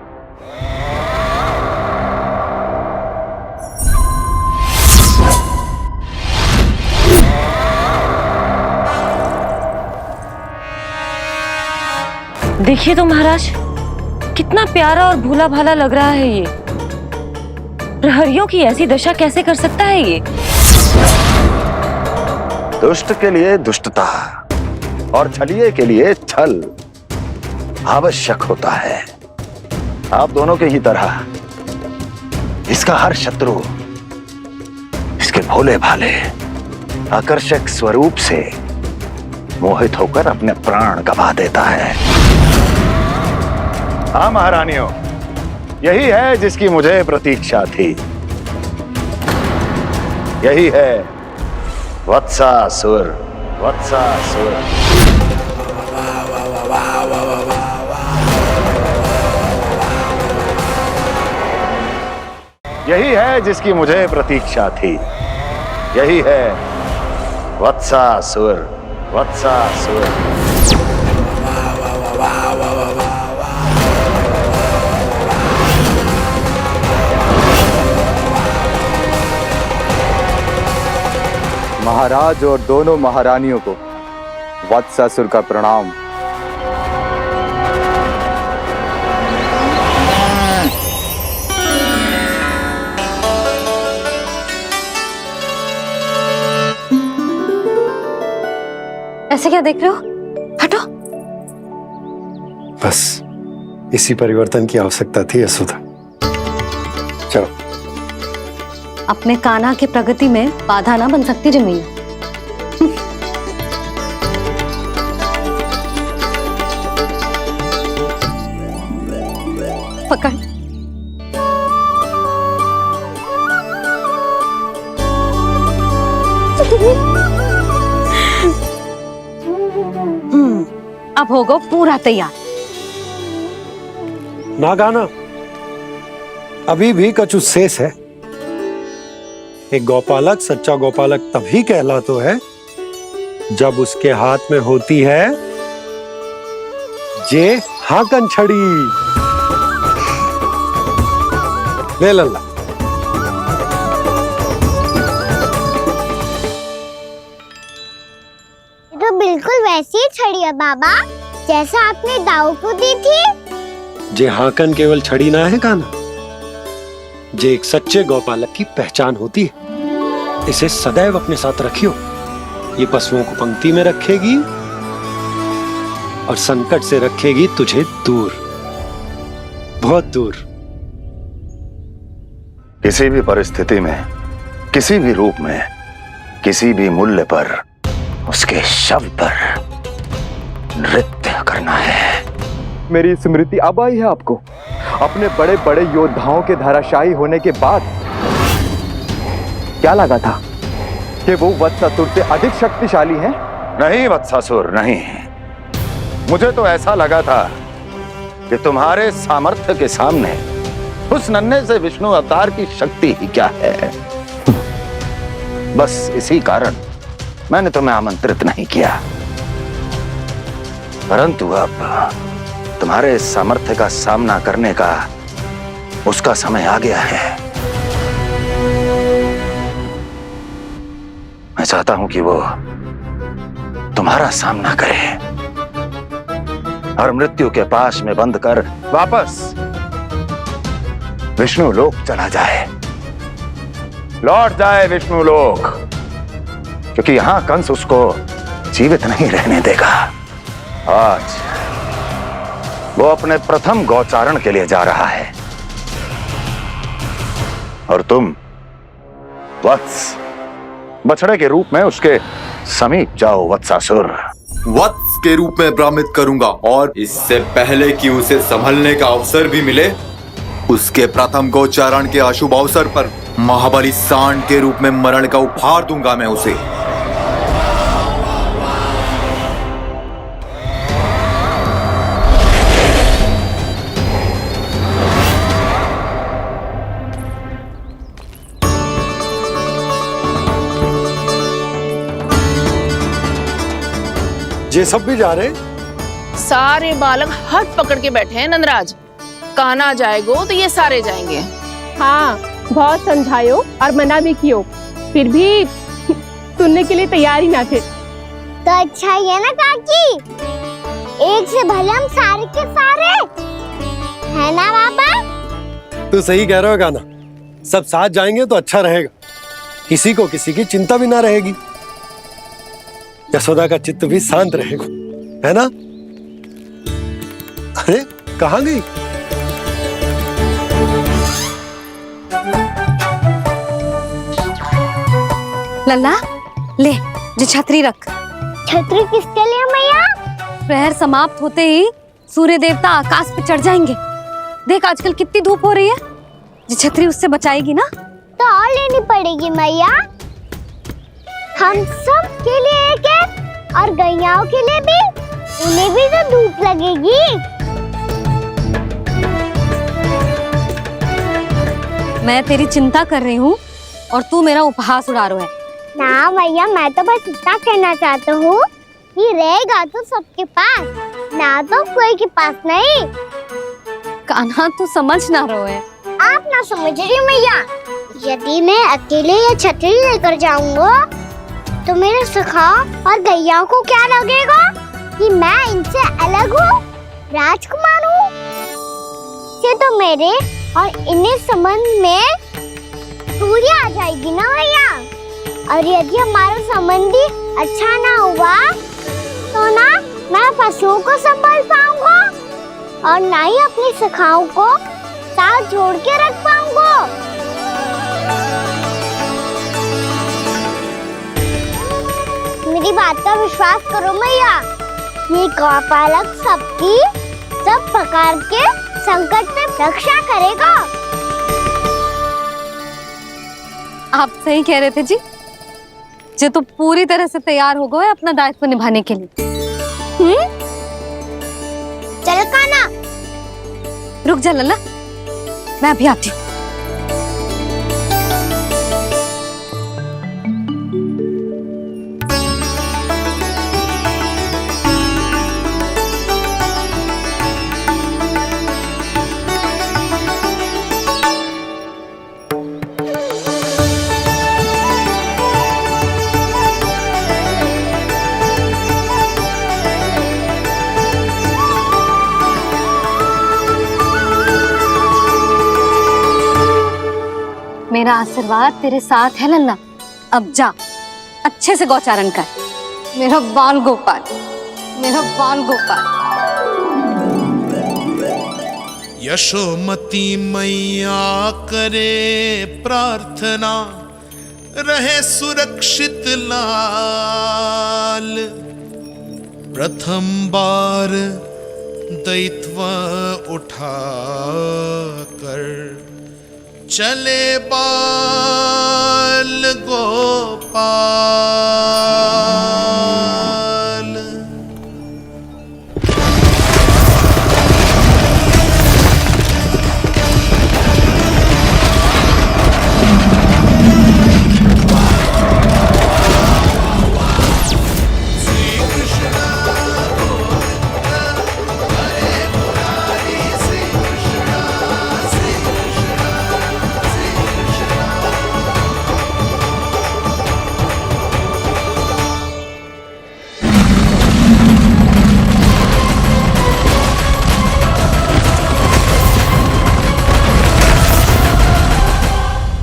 देखिए तो महाराज, कितना प्यारा और भोला भाला लग रहा है ये। प्रहरियों की ऐसी दशा कैसे कर सकता है ये? दुष्ट के लिए दुष्टता और छलिए के लिए छल आवश्यक होता है। आप दोनों के ही तरह इसका हर शत्रु इसके भोले भाले आकर्षक स्वरूप से मोहित होकर अपने प्राण गंवा देता है। हाँ महारानियों, यही है जिसकी मुझे प्रतीक्षा थी। यही है वत्सासुर। वत्सासुर यही है जिसकी मुझे प्रतीक्षा थी। यही है वत्सासुर। वत्सासुर महाराज और दोनों महारानियों को वत्सासुर का प्रणाम। ऐसे क्या देख रहे हो? हटो। बस इसी परिवर्तन की आवश्यकता थी यशोदा। चलो। अपने कान्हा की प्रगति में बाधा ना बन सकती जमीन। पकड़। अब होगा पूरा तैयार। ना गाना, अभी भी कछु शेष है। एक गौपालक सच्चा गौपालक तभी कहलाता है जब उसके हाथ में होती है जे हाकन छड़ी। ले लल्ला। तो बिल्कुल वैसी ही छड़ी है बाबा, जैसा आपने दाऊ को दी थी। जे हाकन केवल छड़ी ना है कान्हा, जे एक सच्चे गौपालक की पहचान होती है। इसे सदैव अपने साथ रखियो। ये पशुओं को पंक्ति में रखेगी और संकट से रखेगी तुझे दूर, बहुत दूर। किसी भी परिस्थिति में, किसी भी रूप में, किसी भी मूल्य पर उसके शव पर नृत्य करना है। मेरी स्मृति अब आई है आपको? अपने बड़े बड़े योद्धाओं के धराशायी होने के बाद क्या लगा था कि वो वत्सासुर से अधिक शक्तिशाली हैं? नहीं वत्सासुर, नहीं। मुझे तो ऐसा लगा था कि तुम्हारे सामर्थ्य के सामने उस नन्हे से विष्णु अवतार की शक्ति ही क्या है। बस इसी कारण मैंने तुम्हें आमंत्रित नहीं किया। परंतु अब तुम्हारे सामर्थ्य का सामना करने का उसका समय आ गया है। मैं चाहता हूं कि वो तुम्हारा सामना करे और मृत्यु के पाश में बंद कर वापस विष्णु लोक चला जाए, लौट जाए विष्णु लोक। क्योंकि यहां कंस उसको जीवित नहीं रहने देगा। आज वो अपने प्रथम गौचारण के लिए जा रहा है और तुम वत्स बछड़े के रूप में उसके समीप जाओ वत्सासुर। वत्स के रूप में भ्रमित करूंगा और इससे पहले कि उसे संभलने का अवसर भी मिले, उसके प्रथम गोचारण के अशुभ अवसर पर महाबली सांड के रूप में मरण का उपहार दूंगा मैं उसे। ये सब भी जा रहे? सारे बालक हाथ पकड़ के बैठे हैं नंदराज। कान्हा जाएगो तो ये सारे जाएंगे। हाँ, बहुत समझायो और मना भी कियो, फिर भी सुनने के लिए तैयार ही ना थे। तो अच्छा ही है ना काकी, एक से भले हम सारे के सारे, है ना बाबा? तू सही कह रहे हो गाना, सब साथ जाएंगे तो अच्छा रहेगा, किसी को किसी की चिंता भी ना रहेगी, यशोदा का चित्त भी शांत रहेगा, है ना? अरे कहाँ गई? लल्ला ले, जो छतरी रख। छतरी किसके लिए मैया? प्रहर समाप्त होते ही सूर्य देवता आकाश पे चढ़ जाएंगे। देख आजकल कितनी धूप हो रही है, जो छतरी उससे बचाएगी ना। तो और लेनी पड़ेगी मैया, हम सब के लिए एक एक और गैयाओं के लिए भी, उन्हें भी तो धूप लगेगी। मैं तेरी चिंता कर रही हूँ और तू मेरा उपहास उड़ा रहा है। ना भैया, मैं तो बस इतना कहना चाहता हूँ कि रहेगा तो सबके पास, ना तो कोई के पास नहीं। कान्हा तू समझ ना रहो है। आप ना समझ रही मैया, यदि मैं अकेले ये छतरी लेकर जाऊंगा तो मेरे सखा और गैया को क्या लगेगा कि मैं इनसे अलग हूँ, राजकुमार हूँ। ये तो मेरे और इन्हें संबंध में दूरी आ जाएगी ना भैया। और यदि हमारा संबंधी अच्छा ना हुआ तो ना मैं पशुओं को संभाल पाऊंगा और ना ही अपनी सखाओं को साथ जोड़ के रख पाऊंगा। मेरी बात का विश्वास करो मैया, ये गौपालक सबकी सब प्रकार के संकट से रक्षा करेगा। आप सही कह रहे थे जी, जो तो पूरी तरह से तैयार हो गए अपना दायित्व निभाने के लिए। चल कान्हा, रुक जा लल्ला, मैं अभी आती हूँ। मेरा आशीर्वाद तेरे साथ है लल्ला। अब जा, अच्छे से गौचारण कर। मेरा बाल गोपाल, मेरा बाल गोपाल। यशोमती मैया करे प्रार्थना, रहे सुरक्षित लाल। प्रथम बार दैत्व उठा कर चले बाल गोपाल।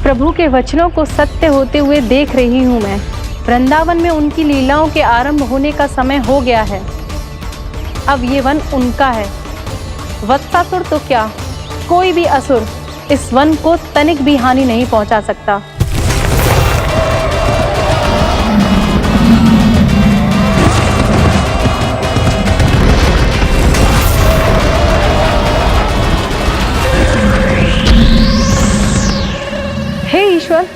प्रभु के वचनों को सत्य होते हुए देख रही हूँ मैं। वृंदावन में उनकी लीलाओं के आरंभ होने का समय हो गया है। अब ये वन उनका है। वत्सासुर तो क्या, कोई भी असुर इस वन को तनिक भी हानि नहीं पहुंचा सकता। हे ईश्वर,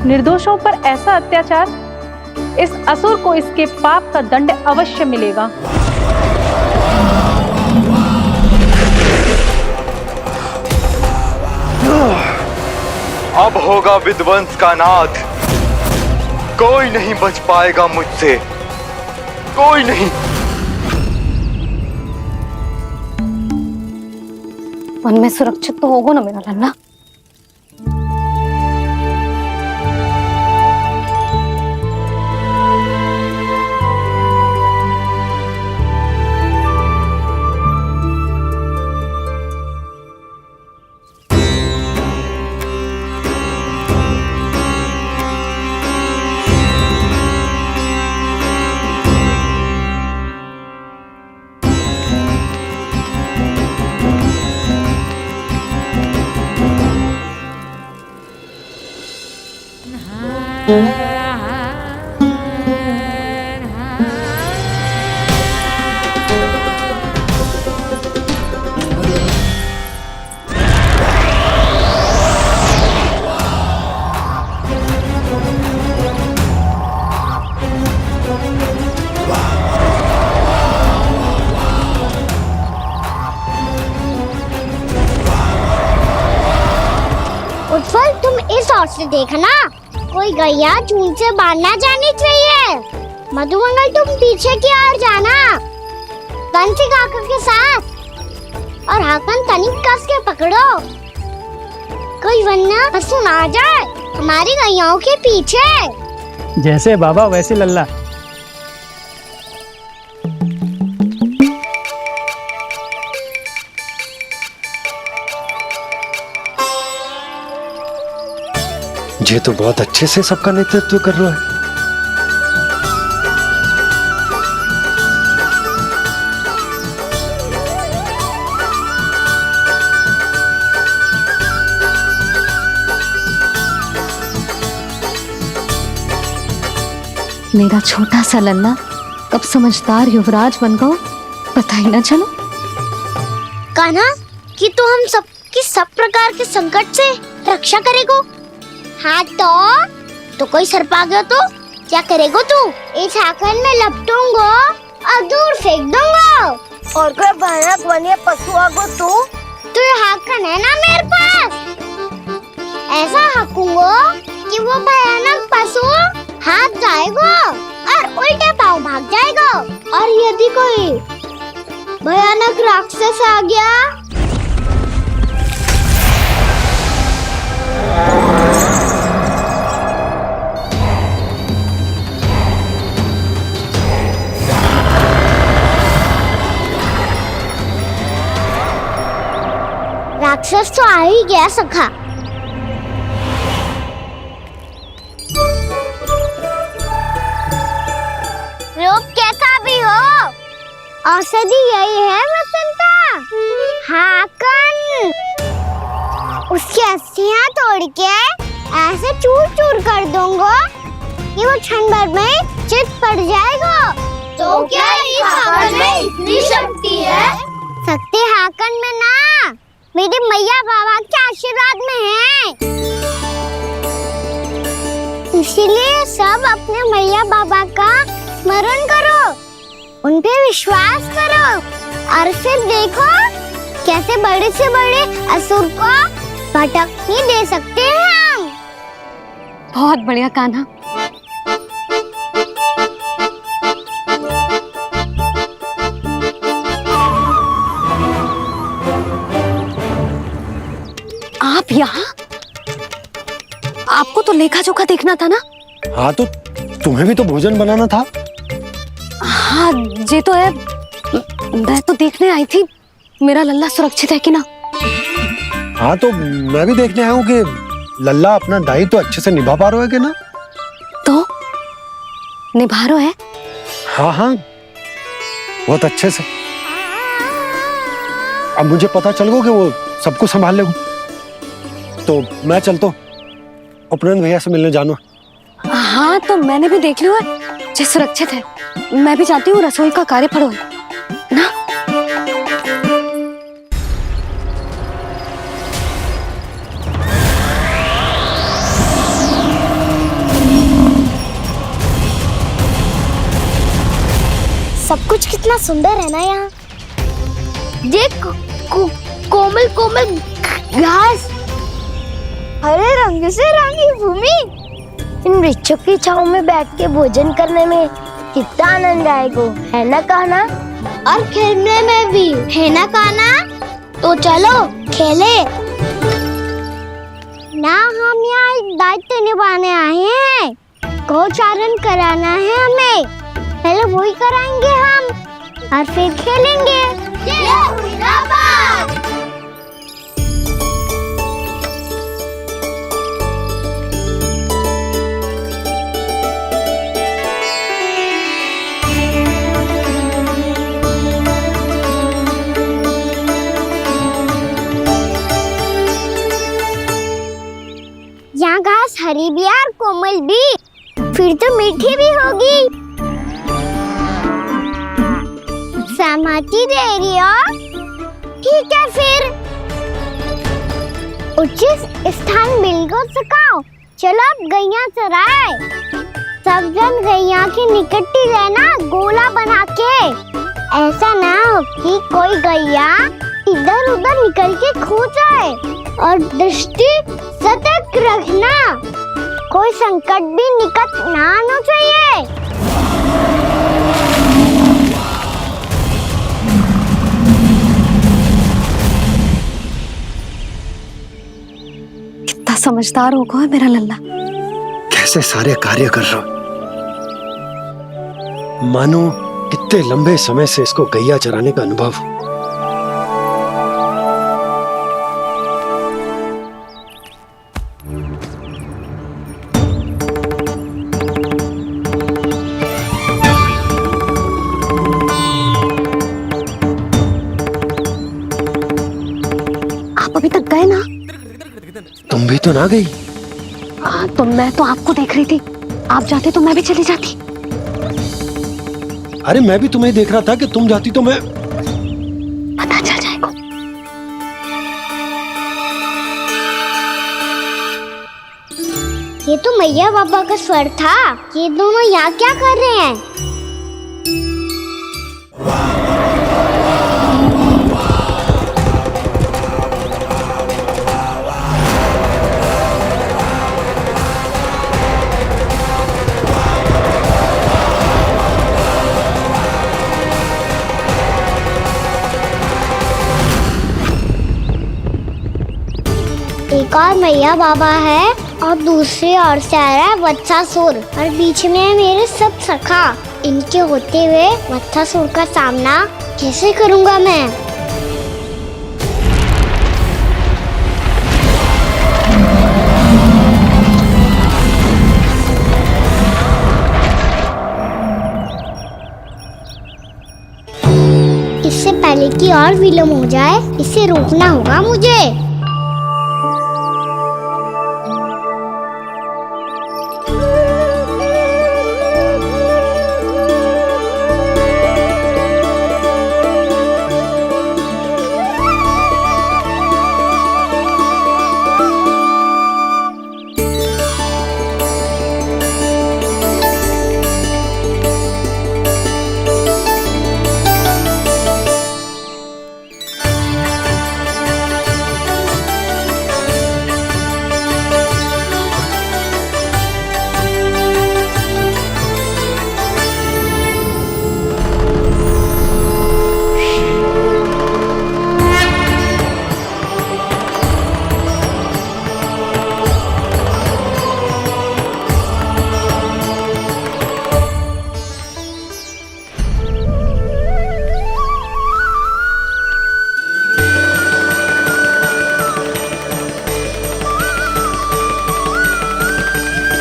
निर्दोषों पर ऐसा अत्याचार, इस असुर को इसके पाप का दंड अवश्य मिलेगा। अब होगा विध्वंस का नाद। कोई नहीं बच पाएगा मुझसे, कोई नहीं। वन में सुरक्षित तो होगा ना मेरा लल्ला? उत्पल, तुम इस ओर से देखना, कोई गैया चून से बाहर ना जानी चाहिए। मधुमंगल, तुम पीछे की ओर जाना, कंसी काका के साथ, और हाकन तनिक कस के पकड़ो, कोई वरना पशु ना आ जाए हमारी गैयाओं के पीछे। जैसे बाबा वैसे लल्ला। ये तो बहुत अच्छे से सबका नेतृत्व कर रहा है। मेरा छोटा सा लल्ला कब समझदार युवराज बन गया, पता ही ना चलो। कान्हा, कि तू हम सबकी सब प्रकार के संकट से रक्षा करेगो। हाँ तो कोई सर्प आ गया तो क्या करेगो तू? इस हाकन में लपटूंगा और दूर फेंक दूंगा। और कोई भयानक वन्य पशु आगो तो ये हाकन है ना मेरे पास, ऐसा हाकूंगा कि वो भयानक पशु हाथ जाएगा और उल्टे पाँव भाग जाएगा। और यदि कोई भयानक राक्षस आ गया राक्षस तो आ ही गया सखा। रूप कैसा भी हो, औषधि यही है वसंता। हाकन उसकी अस्थियां तोड़ के ऐसे चूर चूर कर दूंगा कि वो क्षण भर में चित पड़ जाएगा। तो क्या इस हाकन में इतनी शक्ति है? शक्ति हाकन में ना, मेरे मैया बाबा के आशीर्वाद में है। इसीलिए सब अपने मैया बाबा का स्मरण करो, उन पे विश्वास करो, और फिर देखो कैसे बड़े से बड़े असुर को भटकने दे सकते हैं हम। बहुत बढ़िया कान्हा। आप यहाँ? आपको तो लेखा जोखा देखना था ना? हाँ, तो तुम्हें भी तो भोजन बनाना था। हाँ ये तो है, मैं तो देखने आई थी मेरा लल्ला सुरक्षित है कि ना। हाँ, तो मैं भी देखने आया हूँ कि लल्ला अपना दायित्व तो अच्छे से निभा पा रहा है कि ना। निभा रहे है? हाँ हाँ, बहुत अच्छे से। अब मुझे पता चल गया कि वो सब कुछ संभाल लेगा, तो मैं चलता हूँ, उपनंद भैया से मिलने जानो। हाँ, तो मैंने भी देख लिया है, जो सुरक्षित है। मैं भी चाहती हूँ रसोई का कार्य पड़ो ना। सब कुछ कितना सुंदर है ना यहाँ। देख कोमल कोमल घास, हरे रंग से रंगी भूमि। इन वृक्षों की छांव में बैठ के भोजन करने में कितना आनंद आएगा, है ना कहना? और खेलने में भी, है ना कहना? तो चलो खेले ना। हम यहाँ एक दायित्व निभाने आए हैं, गौचारण कराना है हमें। पहले वही कराएंगे हम और फिर खेलेंगे। यहाँ घास हरी भी और कोमल भी, फिर तो मीठी भी होगी। सहमति दे रही हो? ठीक है फिर उचित स्थान मिलकर सकाओ। चलो अब गैया चराए। सब जन गैया के निकट ही रहना, गोला बना के। ऐसा ना हो कि कोई गैया इधर उधर निकल के खो जाए। और दृष्टि सतर्क रखना, कोई संकट भी निकट ना आना चाहिए। कितना समझदार होगा है मेरा लल्ला। कैसे सारे कार्य कर रहा, मानो कितने लंबे समय से इसको गैया चराने का अनुभव हो। आप अभी तक गए ना? तुम भी तो ना गई। तो मैं तो आपको देख रही थी, आप जाते तो मैं भी चली जाती। अरे मैं भी तुम्हें देख रहा था कि तुम जाती तो मैं। पता चल जाएगा। ये तो मैया बाबा का स्वर था। ये दोनों यहाँ क्या कर रहे हैं? एक और मैया बाबा है और दूसरी ओर से आ रहा है वत्सासुर, और बीच में है मेरे सब सखा। इनके होते हुए वत्सासुर का सामना कैसे करूंगा मैं? इससे पहले कि और विलम्ब हो जाए, इसे रोकना होगा मुझे।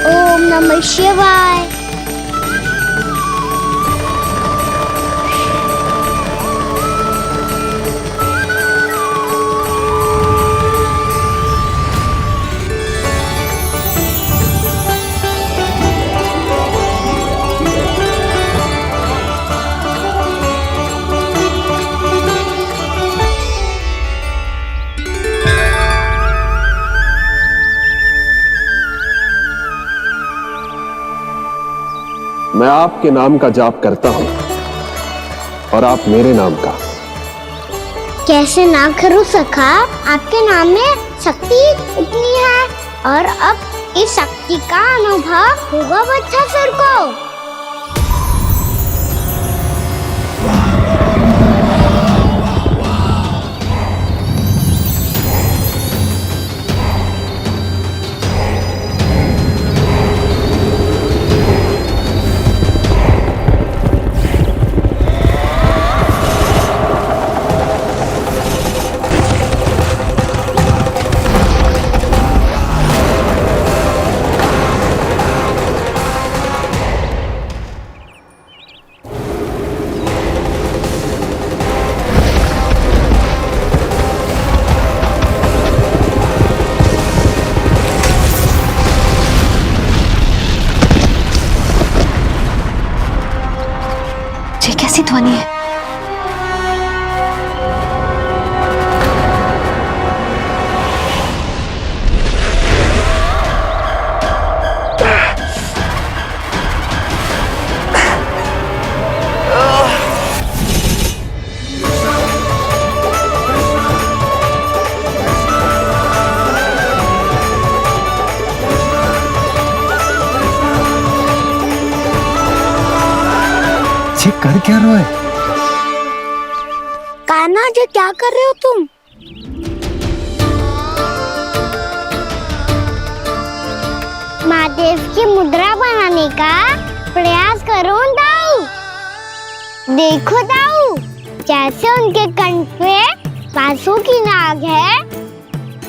ओम नमः शिवाय। मैं आपके नाम का जाप करता हूं और आप मेरे नाम का। कैसे ना करूं सखा, आपके नाम में शक्ति इतनी है और अब इस शक्ति का अनुभव होगा वत्सासुर को। ये कैसी ध्वनि है? ये कर क्या रहे हो? कान्हा जी क्या कर रहे हो तुम? महादेव की मुद्रा बनाने का प्रयास करो दाऊ। देखो दाऊ, जैसे उनके कंठ पे वासु की नाग है,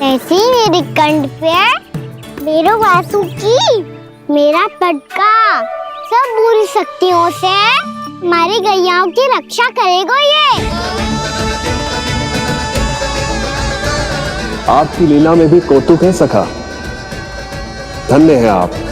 वैसे ही मेरे कंठ पे मेरे वासु की मेरा पटका सब बुरी शक्तियों से हमारी गैयाओं की रक्षा करेगा ये। आपकी लीला में भी कौतुक है सखा। धन्य है आप।